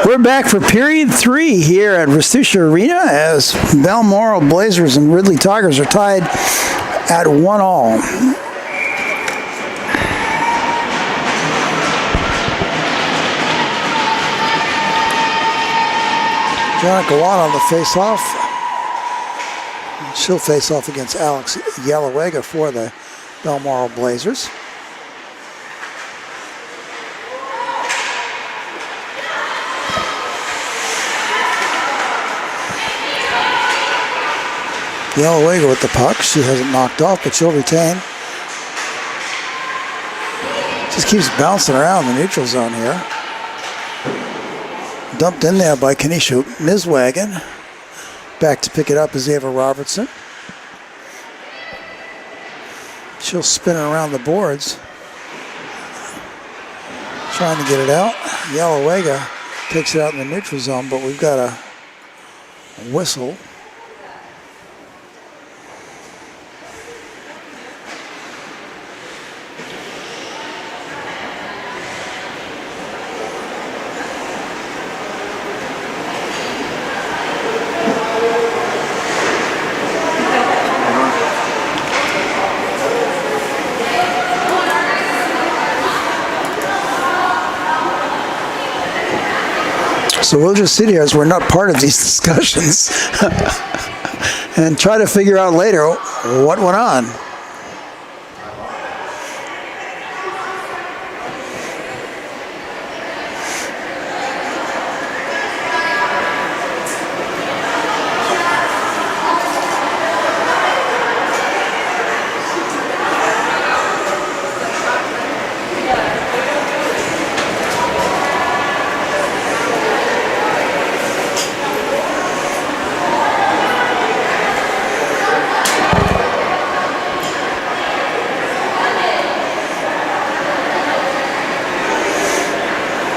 We're back for period 3 here at Restucia Arena as Balmoral Blazers and Ridley Tigers are tied at 1-1. Janet Gawan on the face-off. She'll face off against Alex Yalawega for the Balmoral Blazers. Yalawega with the puck. She hasn't knocked off, but she'll retain. Just keeps bouncing around the neutral zone here. Dumped in there by Kenesha Miswagon. Back to pick it up is Ava Robertson. She'll spin it around the boards. Trying to get it out. Yalawega takes it out in the neutral zone, but we've got a whistle. So we'll just sit here as we're not part of these discussions and try to figure out later what went on.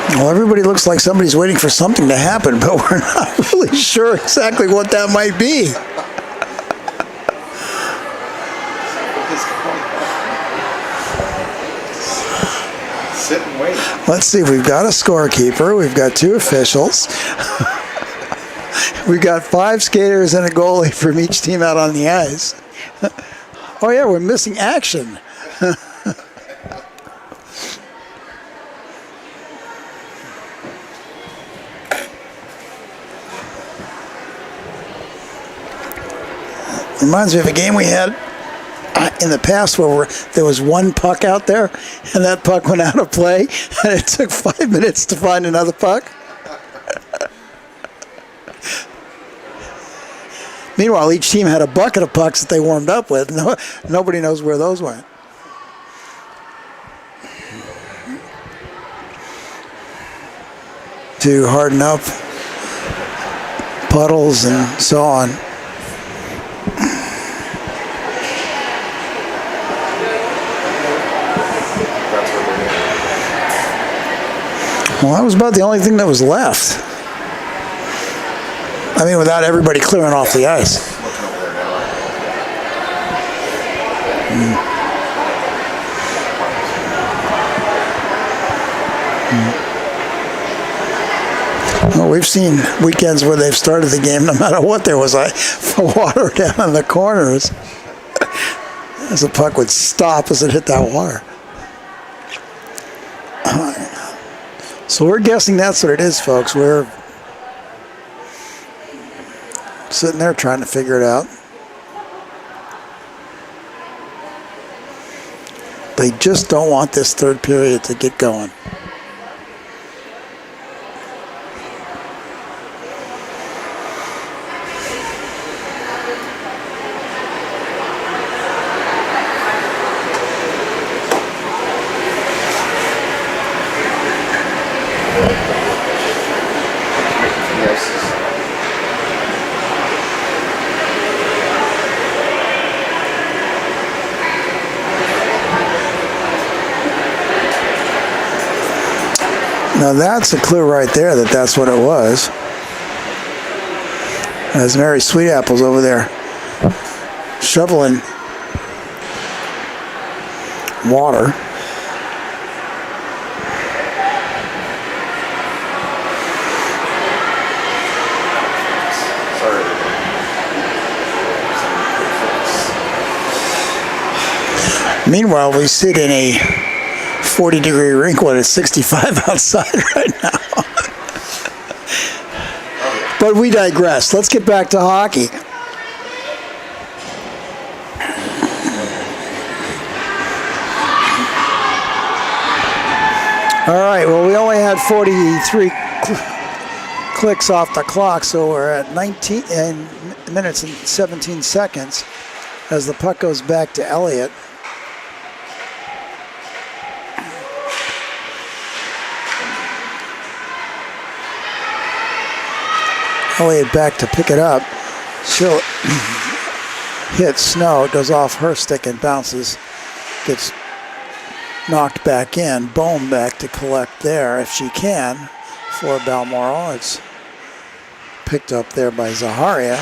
Well, everybody looks like somebody's waiting for something to happen, but we're not really sure exactly what that might be. Sit and wait. Let's see, we've got a scorekeeper, we've got 2 officials, we've got 5 skaters and a goalie from each team out on the ice. Oh yeah, we're missing action. Reminds me of a game we had in the past where there was one puck out there and that puck went out of play and it took 5 minutes to find another puck. Meanwhile, each team had a bucket of pucks that they warmed up with. Nobody knows where those went. To harden up puddles and so on. Well, that was about the only thing that was left. I mean, without everybody clearing off the ice. Well, we've seen weekends where they've started the game no matter what there was water down in the corners. As the puck would stop as it hit that water. So we're guessing that's what it is, folks. We're sitting there trying to figure it out. They just don't want this third period to get going. Now that's a clue right there that that's what it was. As Mary Sweetapple's over there shoveling water. Meanwhile, we sit in a 40-degree rink when it's 65 outside right now. But we digress. Let's get back to hockey. All right, well, we only had 43 clicks off the clock, so we're at 19 minutes and 17 seconds as the puck goes back to Elliott. Elliott back to pick it up. She'll hit Snow. It goes off her stick and bounces. Gets knocked back in. Bohm back to collect there if she can for Balmoral. It's picked up there by Zaharia.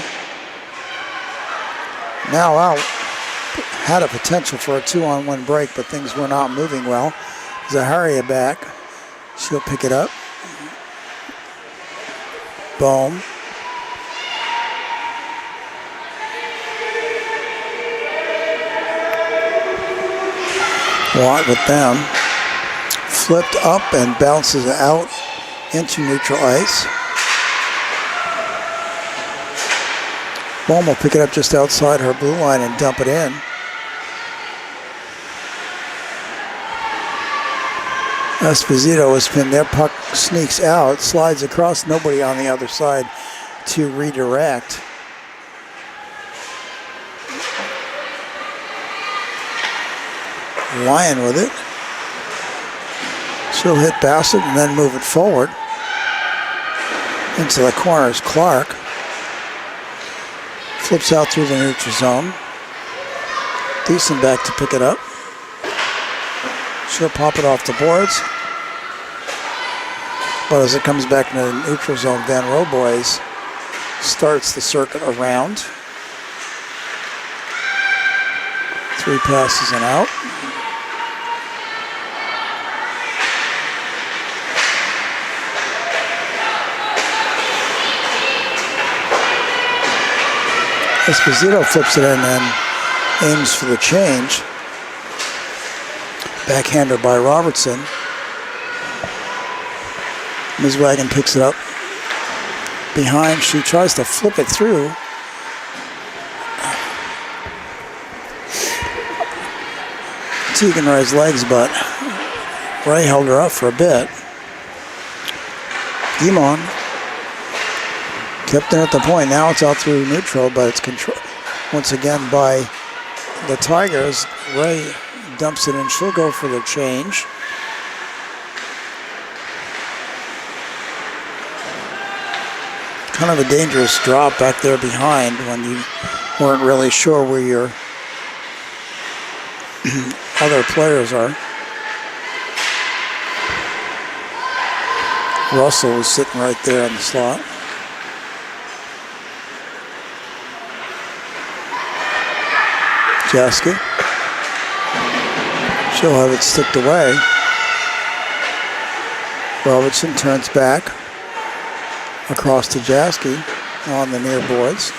Now out. Had a potential for a 2-on-1 break, but things were not moving well. Zaharia back. She'll pick it up. Bohm. Watt with them. Flipped up and bounces out into neutral ice. Bohm will pick it up just outside her blue line and dump it in. Esposito is pinned there. Puck sneaks out, slides across. Nobody on the other side to redirect. Lyon with it. She'll hit Bassett and then move it forward. Into the corners, Clark. Flips out through the neutral zone. Decent back to pick it up. She'll pop it off the boards. But as it comes back into the neutral zone, Van Roboys starts the circuit around. 3 passes and out. Esposito flips it in and aims for the change. Backhander by Robertson. Ms. Wagon picks it up behind. She tries to flip it through. Tegan Ray's legs, but Ray held her up for a bit. Guimond kept it at the point. Now it's out through neutral, but it's controlled once again by the Tigers. Ray dumps it in. She'll go for the change. Kind of a dangerous drop back there behind when you weren't really sure where your other players are. Russell was sitting right there in the slot. Jaski. She'll have it sticked away. Robertson turns back across to Jaski on the near boards.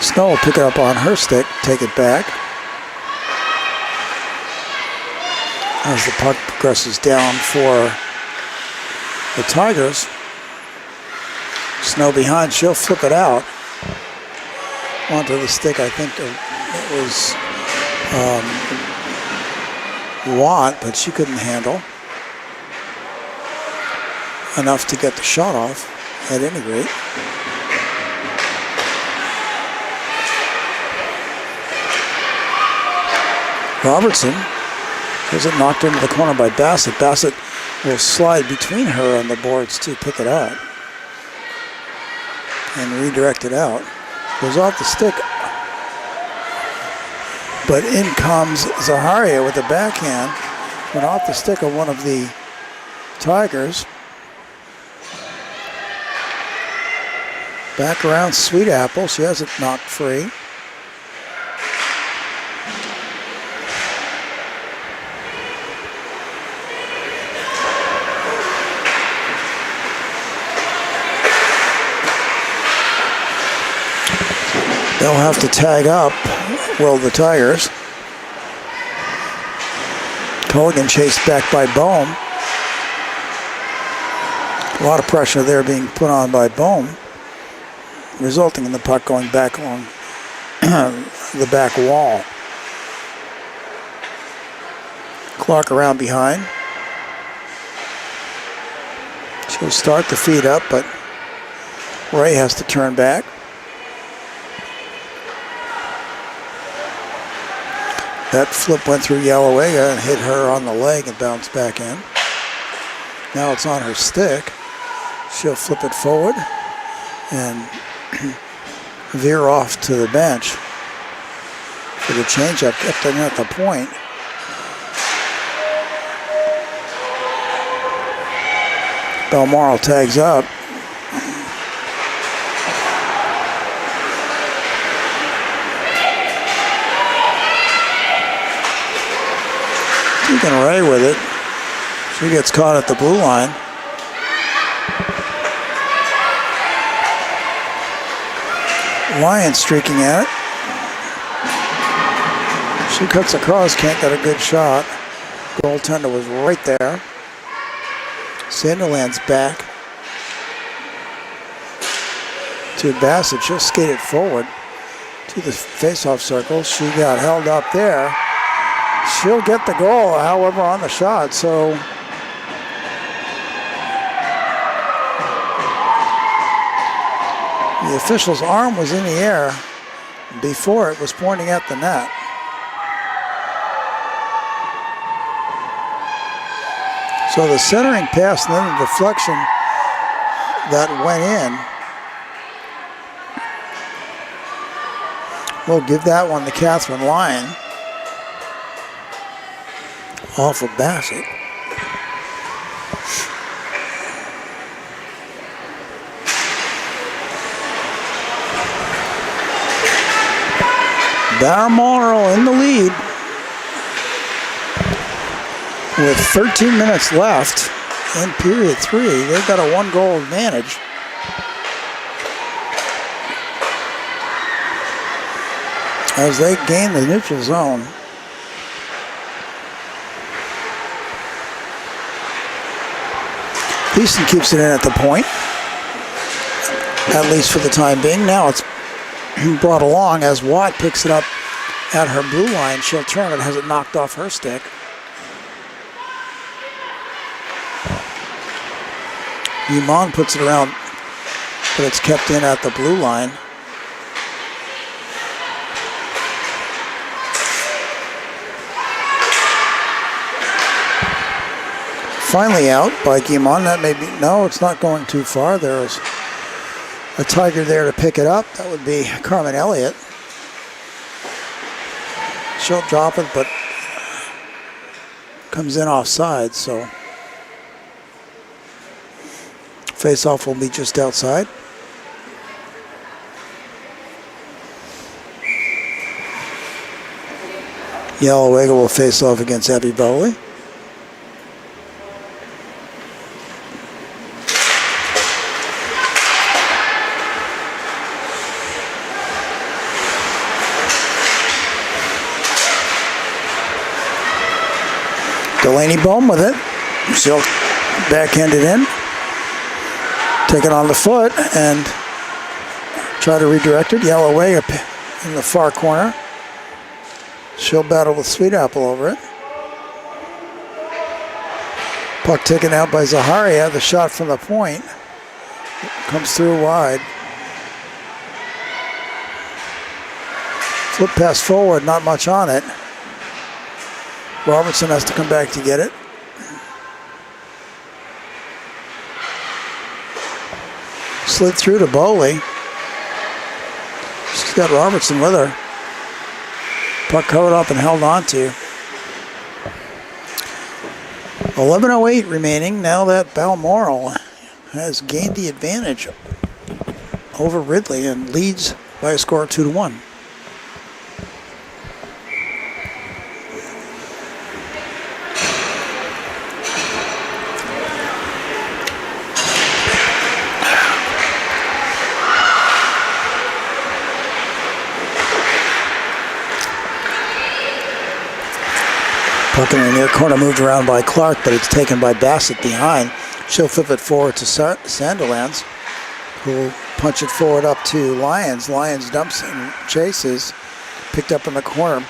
Snow will pick it up on her stick, take it back. As the puck progresses down for the Tigers. Snow behind, she'll flip it out onto the stick. I think it was Watt, but she couldn't handle enough to get the shot off at any rate. Robertson has it knocked into the corner by Bassett. Bassett will slide between her and the boards to pick it up and redirect it out. Goes off the stick, but in comes Zaharia with the backhand. Went off the stick of one of the Tigers. Back around Sweet Apple. She has it knocked free. They'll have to tag up, will the Tigers. Culligan chased back by Bohm. A lot of pressure there being put on by Bohm, resulting in the puck going back along the back wall. Clark around behind. She'll start the feed up, but Ray has to turn back. That flip went through Yalowega and hit her on the leg and bounced back in. Now it's on her stick. She'll flip it forward and veer off to the bench for the changeup, kept it at the point. Balmoral tags up. Taking Ray with it. She gets caught at the blue line. Lyon streaking at it. She cuts across, can't get a good shot. Goaltender was right there. Sanderland's back to Bassett. She'll skate it forward to the face-off circle. She got held up there. She'll get the goal, however, on the shot. So the official's arm was in the air before it was pointing at the net. So the centering pass and then the deflection that went in. We'll give that one to Catherine Lyon. Off of Bassett. Balmoral in the lead with 13 minutes left in period 3. They've got a 1-goal advantage. As they gain the neutral zone. Beeson keeps it in at the point, at least for the time being. Now it's brought along as Watt picks it up at her blue line. She'll turn it, has it knocked off her stick. Yumon puts it around, but it's kept in at the blue line. Finally out by Guimond. That may be, no, it's not going too far. There's a Tiger there to pick it up. That would be Carmen Elliott. She'll drop it, but comes in offside, so face-off will be just outside. Yalowega will face off against Abby Bowley. Delaney Bohm with it. She'll backhand it in. Take it on the foot and try to redirect it. Yalowega in the far corner. She'll battle with Sweet Apple over it. Puck taken out by Zaharia. The shot from the point comes through wide. Flip pass forward, not much on it. Robertson has to come back to get it. Slid through to Bowley. She's got Robertson with her. Puck covered up and held on to. 11:08 remaining. Now that Balmoral has gained the advantage over Ridley and leads by a score of 2-1. Puck in the near corner, moved around by Clark, but it's taken by Bassett behind. She'll flip it forward to Sandilands, who will punch it forward up to Lyons. Lyons dumps and chases. Picked up in the corner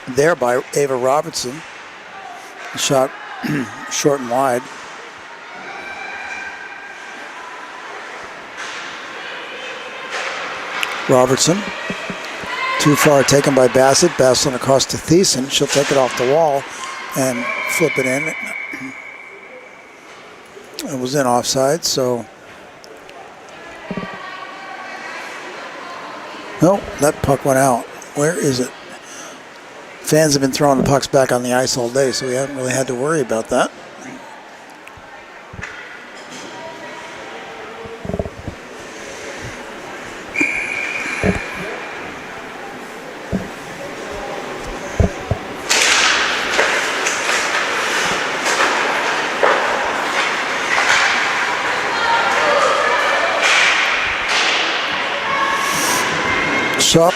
there by Ava Robertson. Shot short and wide. Robertson. Too far taken by Bassett. Bassett across to Thiessen. She'll take it off the wall and flip it in. It was in offside, so... No, that puck went out. Where is it? Fans have been throwing the pucks back on the ice all day, so we haven't really had to worry about that. Shot.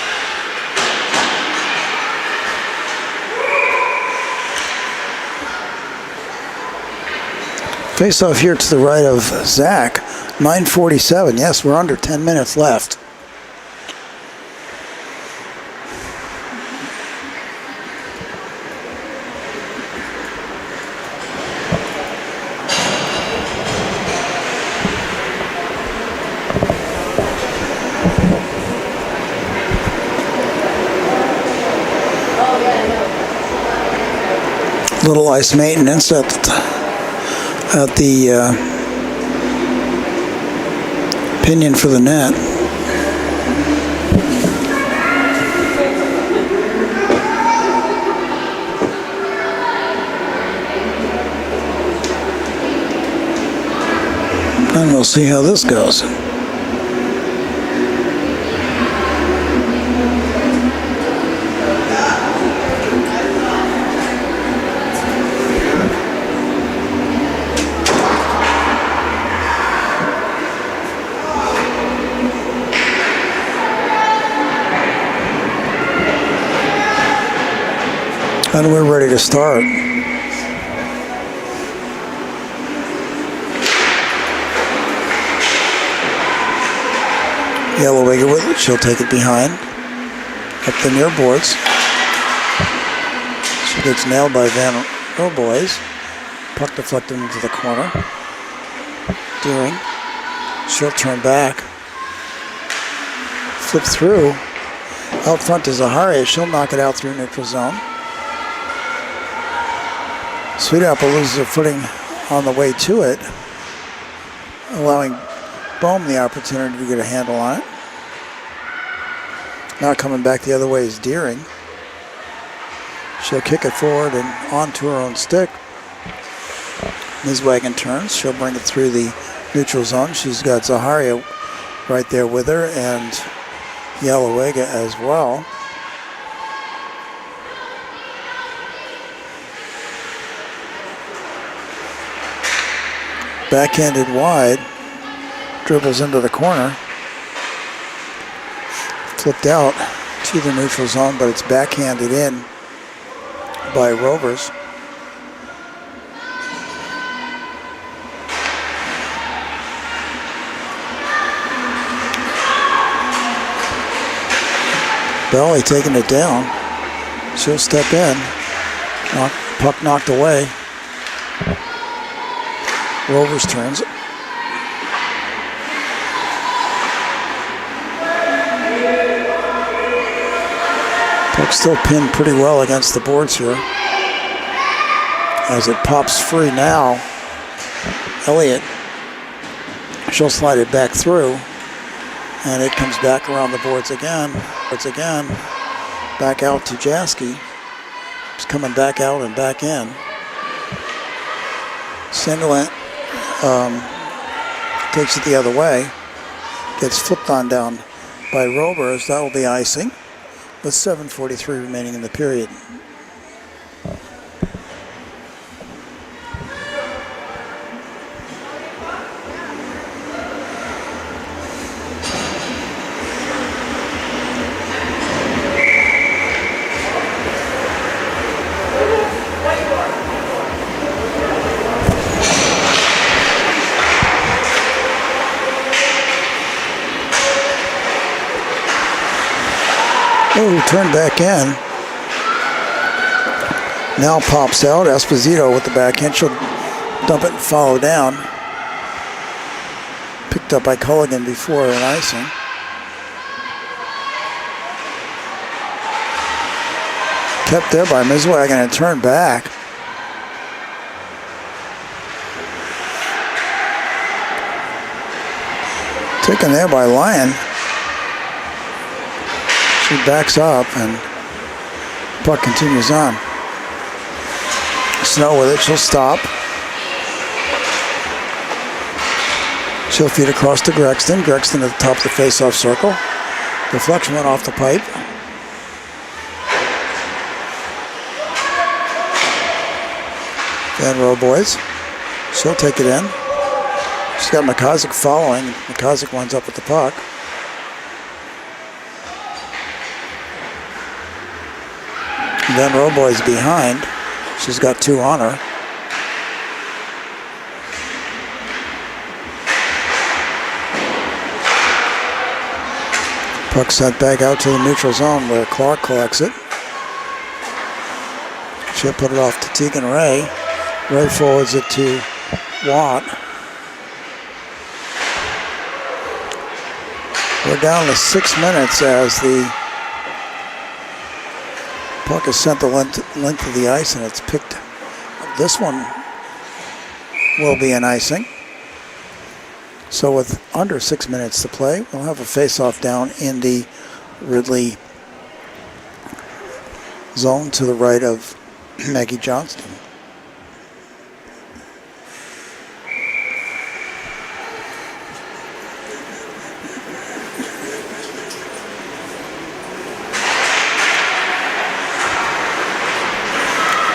Face off here to the right of Zach. 9:47. Yes, we're under 10 minutes left. Little ice maintenance at the pinion for the net. And we'll see how this goes. And we're ready to start. Yellowegger with it. She'll take it behind. Up the near boards. She gets nailed by Van Roboys. Puck deflected into the corner. Deering. She'll turn back. Flip through. Out front to Zaharia. She'll knock it out through neutral zone. Sweet Apple loses her footing on the way to it, allowing Bohm the opportunity to get a handle on it. Now coming back the other way is Deering. She'll kick it forward and onto her own stick. Miswagon turns. She'll bring it through the neutral zone. She's got Zaharia right there with her and Yellowega as well. Backhanded wide, dribbles into the corner, flipped out to the neutral zone, but it's backhanded in by Rovers. Belly taking it down. She'll step in. Puck knocked away. Rovers turns it. Puck still pinned pretty well against the boards here. As it pops free now, Elliott, she'll slide it back through, and it comes back around the boards again. Back out to Jaski. It's coming back out and back in. Sandilands takes it the other way. Gets flipped on down by Rovers. That will be icing with 7:43 remaining in the period. Ooh, turned back in. Now pops out. Esposito with the backhand. She'll dump it and follow down. Picked up by Culligan before an icing. Kept there by Miswagon and turned back. Taken there by Lyon. She backs up and puck continues on. Snow with it, she'll stop. She'll feed across to Grexton. Grexton at the top of the face-off circle. Deflection went off the pipe. Van Row boys. She'll take it in. She's got McCosick following. McCosick winds up with the puck. Van Row boys behind. She's got two on her. Puck sent back out to the neutral zone where Clark collects it. She'll put it off to Tegan Ray. Ray forwards it to Watt. We're down to 6 minutes as the puck is sent the length of the ice and it's picked. This one will be an icing. So with under 6 minutes to play, we'll have a face-off down in the Ridley zone to the right of Maggie Johnston.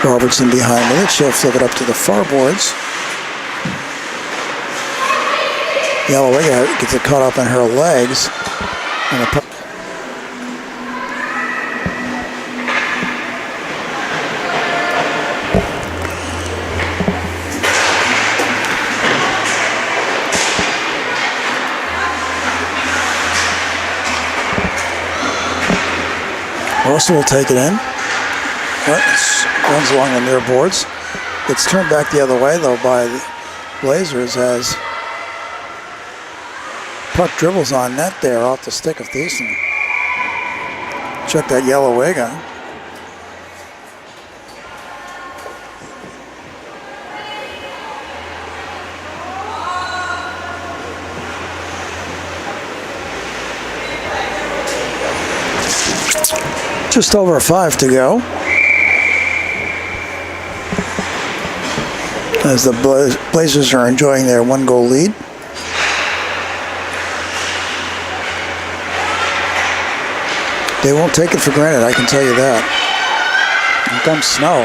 Robertson behind with it. She'll flip it up to the far boards. Yellowway gets it caught up in her legs. And the puck. Russell will take it in. Runs along the near boards. It's turned back the other way, though, by the Blazers as puck dribbles on net there off the stick of Thiessen. Check that Yellowwega. Just over 5 to go. As the Blazers are enjoying their 1-goal lead. They won't take it for granted, I can tell you that. Here comes Snow.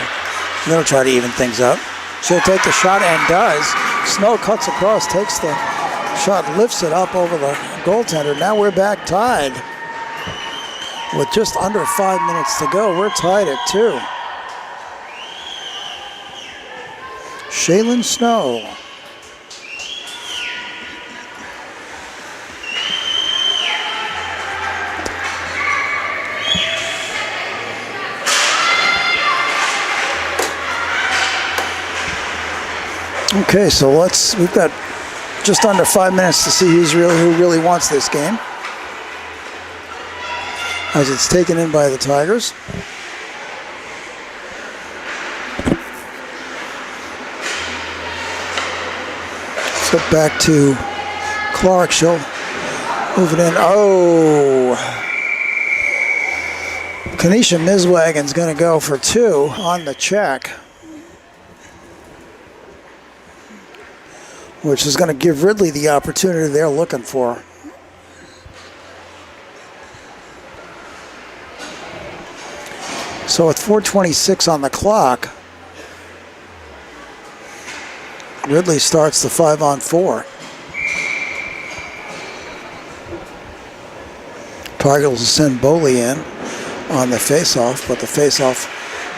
She's going to try to even things up. She'll take the shot and does. Snow cuts across, takes the shot, lifts it up over the goaltender. Now we're back tied. With just under 5 minutes to go, we're tied at 2. Shaylin Snow. Okay, so we've got just under 5 minutes to see who really wants this game. As it's taken in by the Tigers. Flip back to Clark. She'll move it in. Oh! Kanisha Miswagon's going to go for 2 on the check, which is going to give Ridley the opportunity they're looking for. So with 4:26 on the clock, Ridley starts the 5-on-4. Tigers will send Boley in on the face-off, but the face-off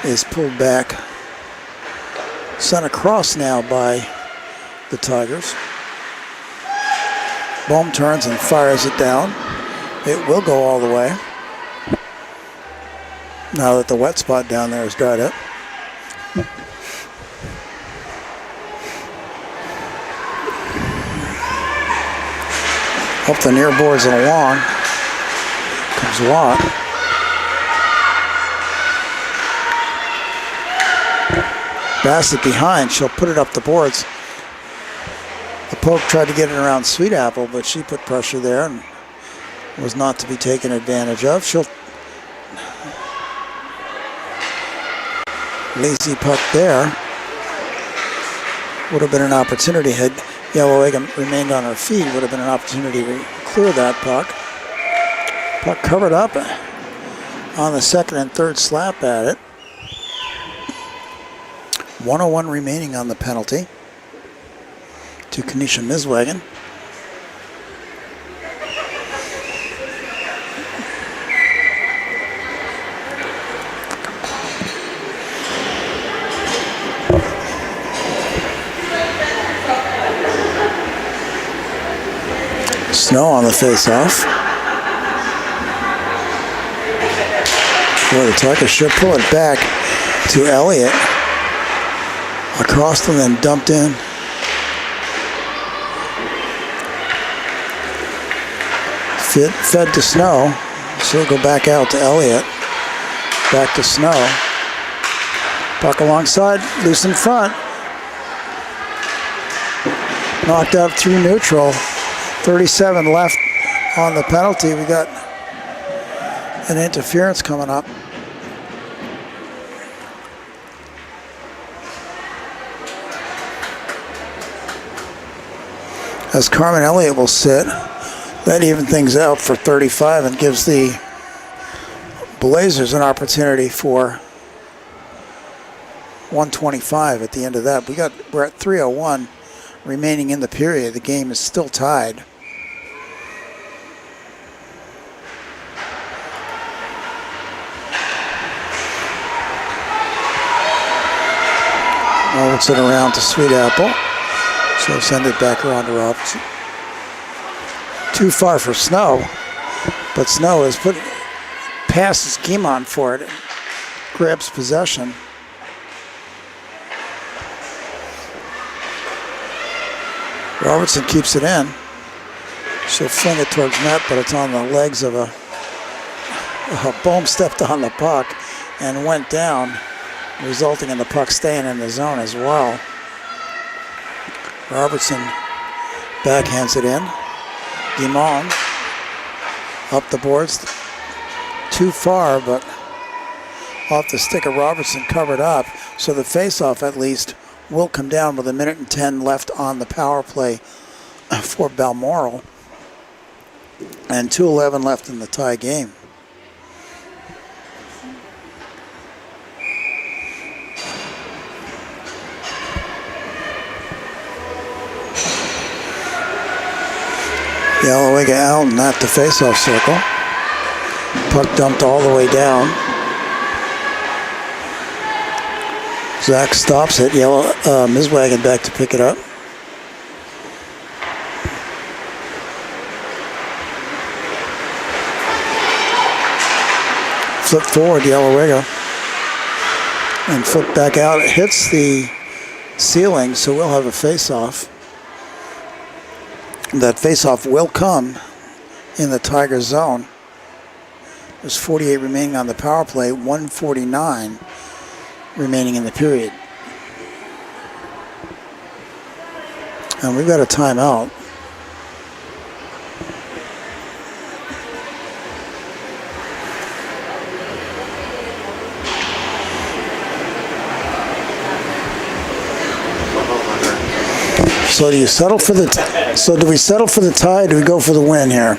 is pulled back, sent across now by the Tigers. Bohm turns and fires it down. It will go all the way. Now that the wet spot down there is dried up. Up the near boards and along comes Watt. Bassett behind, she'll put it up the boards. The poke tried to get it around Sweet Apple, but she put pressure there and was not to be taken advantage of. She'll lazy puck there. Would have been an opportunity had Yellowegg remained on her feet. Would have been an opportunity to clear that puck. Puck covered up on the second and third slap at it. 1:01 remaining on the penalty to Kanisha Miswagen. Snow on the face-off. Boy, the Tigers should pull it back to Elliott. Across and then dumped in. Fed to Snow. She'll go back out to Elliott. Back to Snow. Puck alongside, loose in front. Knocked out through neutral. 37 left on the penalty. We got an interference coming up. As Carmen Elliott will sit, that even things out for 35 and gives the Blazers an opportunity for 125 at the end of that. We're at 3:01 remaining in the period. The game is still tied. Robertson around to Sweet Apple. She'll send it back around to Robertson. Too far for Snow, but Snow has passes Guimond for it and grabs possession. Robertson keeps it in. She'll fling it towards net, but it's on the legs of a Bohm stepped on the puck and went down, resulting in the puck staying in the zone as well. Robertson backhands it in. Guimond up the boards. Too far, but off the stick of Robertson, covered up. So the faceoff at least will come down with 1:10 left on the power play for Balmoral. And 2:11 left in the tie game. Yellowegg out and at the face-off circle. Puck dumped all the way down. Zach stops it. Miswagen back to pick it up. Flip forward, Yellowegg. And flip back out. It hits the ceiling, so we'll have a face-off. That face-off will come in the Tiger zone. There's 48 remaining on the power play, 1:49 remaining in the period. And we've got a timeout. So do you settle for the? So do we settle for the tie? Or do we go for the win here?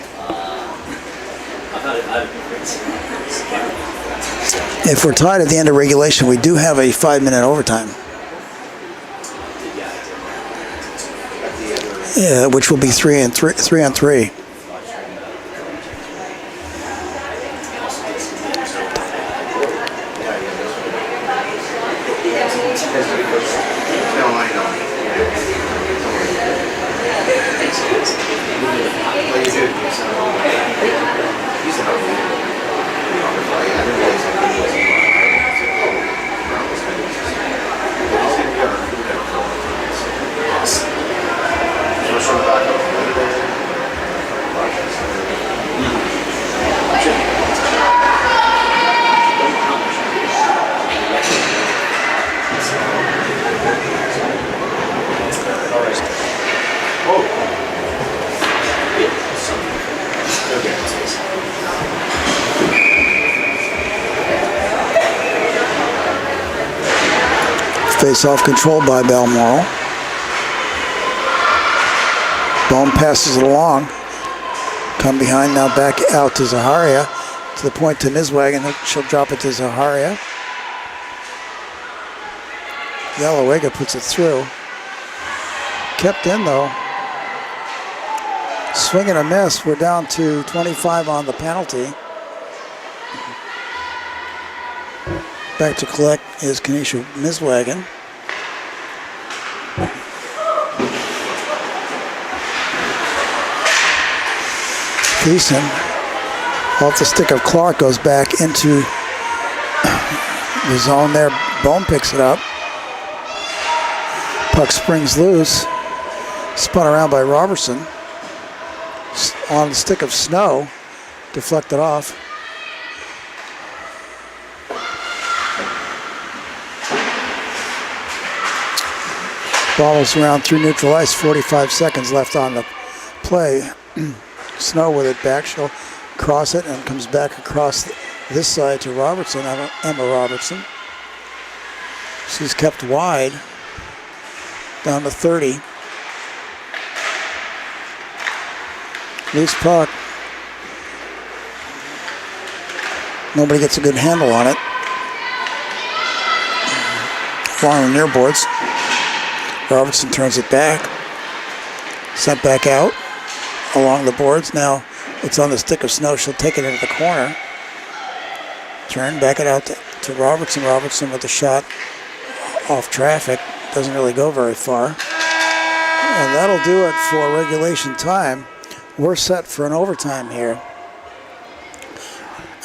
If we're tied at the end of regulation, we do have a 5-minute overtime. Yeah, which will be 3 on 3. Face-off controlled by Balmoral. Bone passes it along. Come behind now, back out to Zaharia. To the point to Niswagen. She'll drop it to Zaharia. Yalowega puts it through. Kept in though. Swing and a miss. We're down to 25 on the penalty. Back to collect is Kanisha Niswagen. Thiessen, off the stick of Clark, goes back into the zone there. Bone picks it up. Puck springs loose. Spun around by Robertson. On the stick of Snow. Deflected off. Bobbles around through neutral ice. 45 seconds left on the play. Snow with it back. She'll cross it and comes back across this side to Robertson, Emma Robertson. She's kept wide, down to 30. Loose puck. Nobody gets a good handle on it. Along the near boards. Robertson turns it back. Sent back out. Along the boards. Now it's on the stick of Snow. She'll take it into the corner. Turn, back it out to Robertson. Robertson with the shot off traffic. Doesn't really go very far. And that'll do it for regulation time. We're set for an overtime here.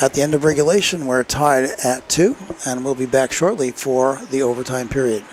At the end of regulation, we're tied at 2, and we'll be back shortly for the overtime period.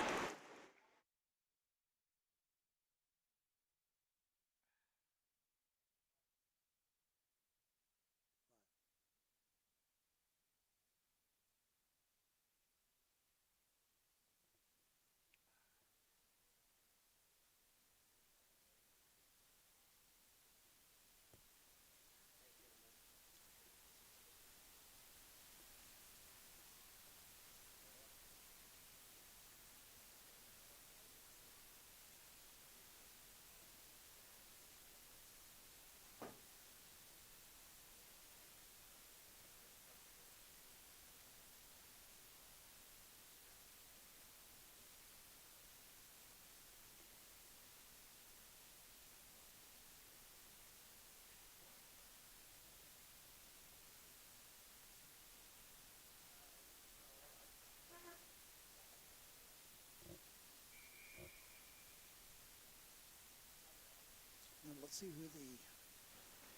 Let's see who the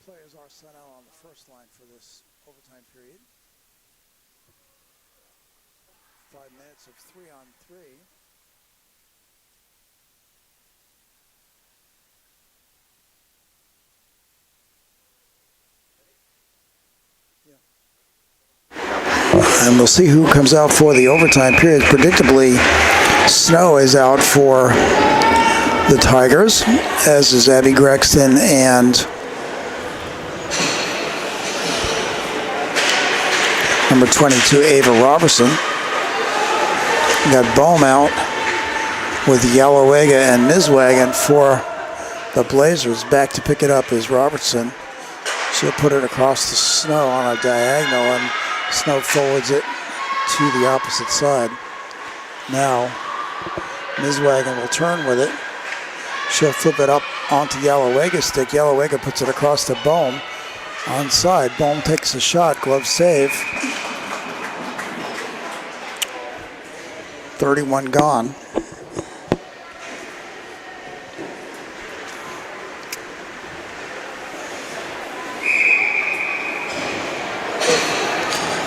players are sent out on the first line for this overtime period. 5 minutes of 3-on-3. And we'll see who comes out for the overtime period. Predictably, Snow is out for the Tigers, as is Abby Grexton and number 22, Ava Robertson. We got Bohm out with Yalowega and Niswagen for the Blazers. Back to pick it up is Robertson. She'll put it across the Snow on a diagonal, and Snow forwards it to the opposite side. Now, Niswagen will turn with it. She'll flip it up onto Yalowega's stick. Yalowega puts it across to Bohm. Onside, Bohm takes a shot, glove save. 31 gone.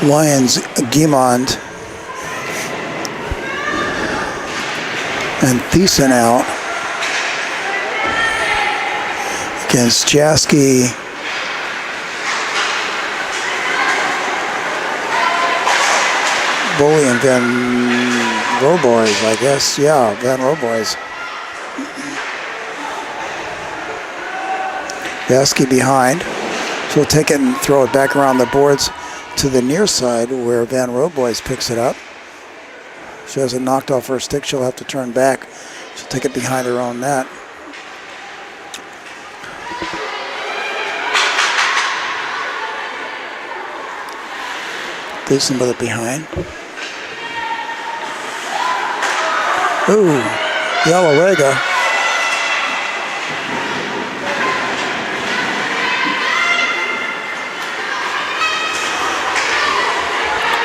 Lions, Guimond and Thiessen out against Jasky, Bully, and Van Roboys, I guess. Yeah, Van Roboys. Vasky behind. She'll take it and throw it back around the boards to the near side where Van Roboys picks it up. She has it knocked off her stick. She'll have to turn back. She'll take it behind her own net. Decent with it behind. Ooh, Yelawega.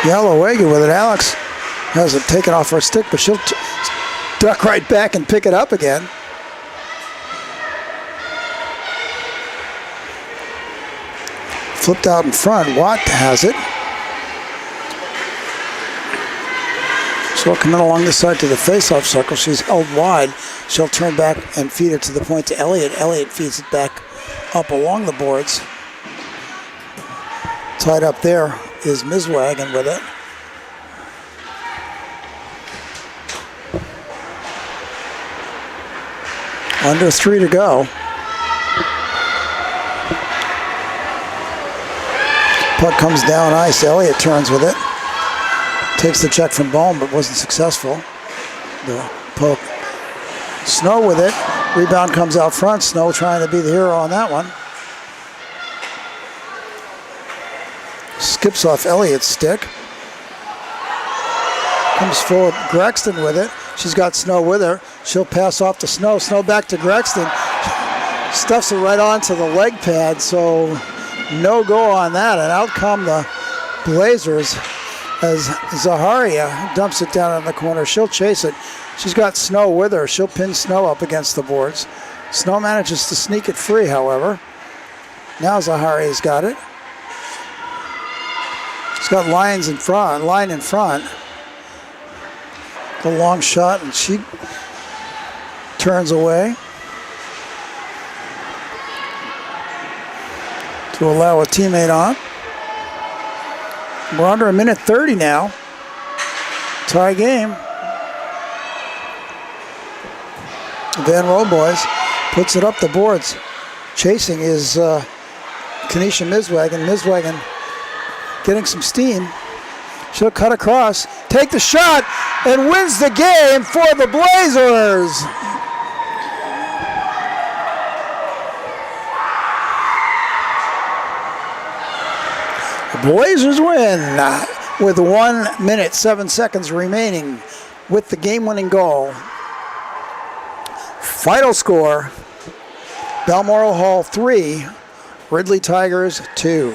Yelawega with it. Alex has it taken off her stick, but she'll duck right back and pick it up again. Flipped out in front. Watt has it. She'll come in along the side to the face-off circle. She's held wide. She'll turn back and feed it to the point to Elliott. Elliott feeds it back up along the boards. Tied up there is Miswagon with it. Under 3 to go. Puck comes down ice. Elliott turns with it. Takes the check from Bohm, but wasn't successful. The poke. Snow with it. Rebound comes out front. Snow trying to be the hero on that one. Skips off Elliott's stick. Comes forward. Grexton with it. She's got Snow with her. She'll pass off to Snow. Snow back to Grexton. Stuffs it right onto the leg pad, so no go on that. And out come the Blazers as Zaharia dumps it down in the corner. She'll chase it. She's got Snow with her. She'll pin Snow up against the boards. Snow manages to sneak it free, however. Now Zaharia's got it. She's got line in front. The long shot, and she turns away to allow a teammate on. We're under 1:30 now. Tie game. Van Roboys puts it up the boards. Chasing is Kanisha Miswagon. Miswagon getting some steam. She'll cut across, take the shot, and wins the game for the Blazers. The Blazers win with 1 minute, 7 seconds remaining with the game-winning goal. Final score, Balmoral Hall 3, Ridley Tigers 2.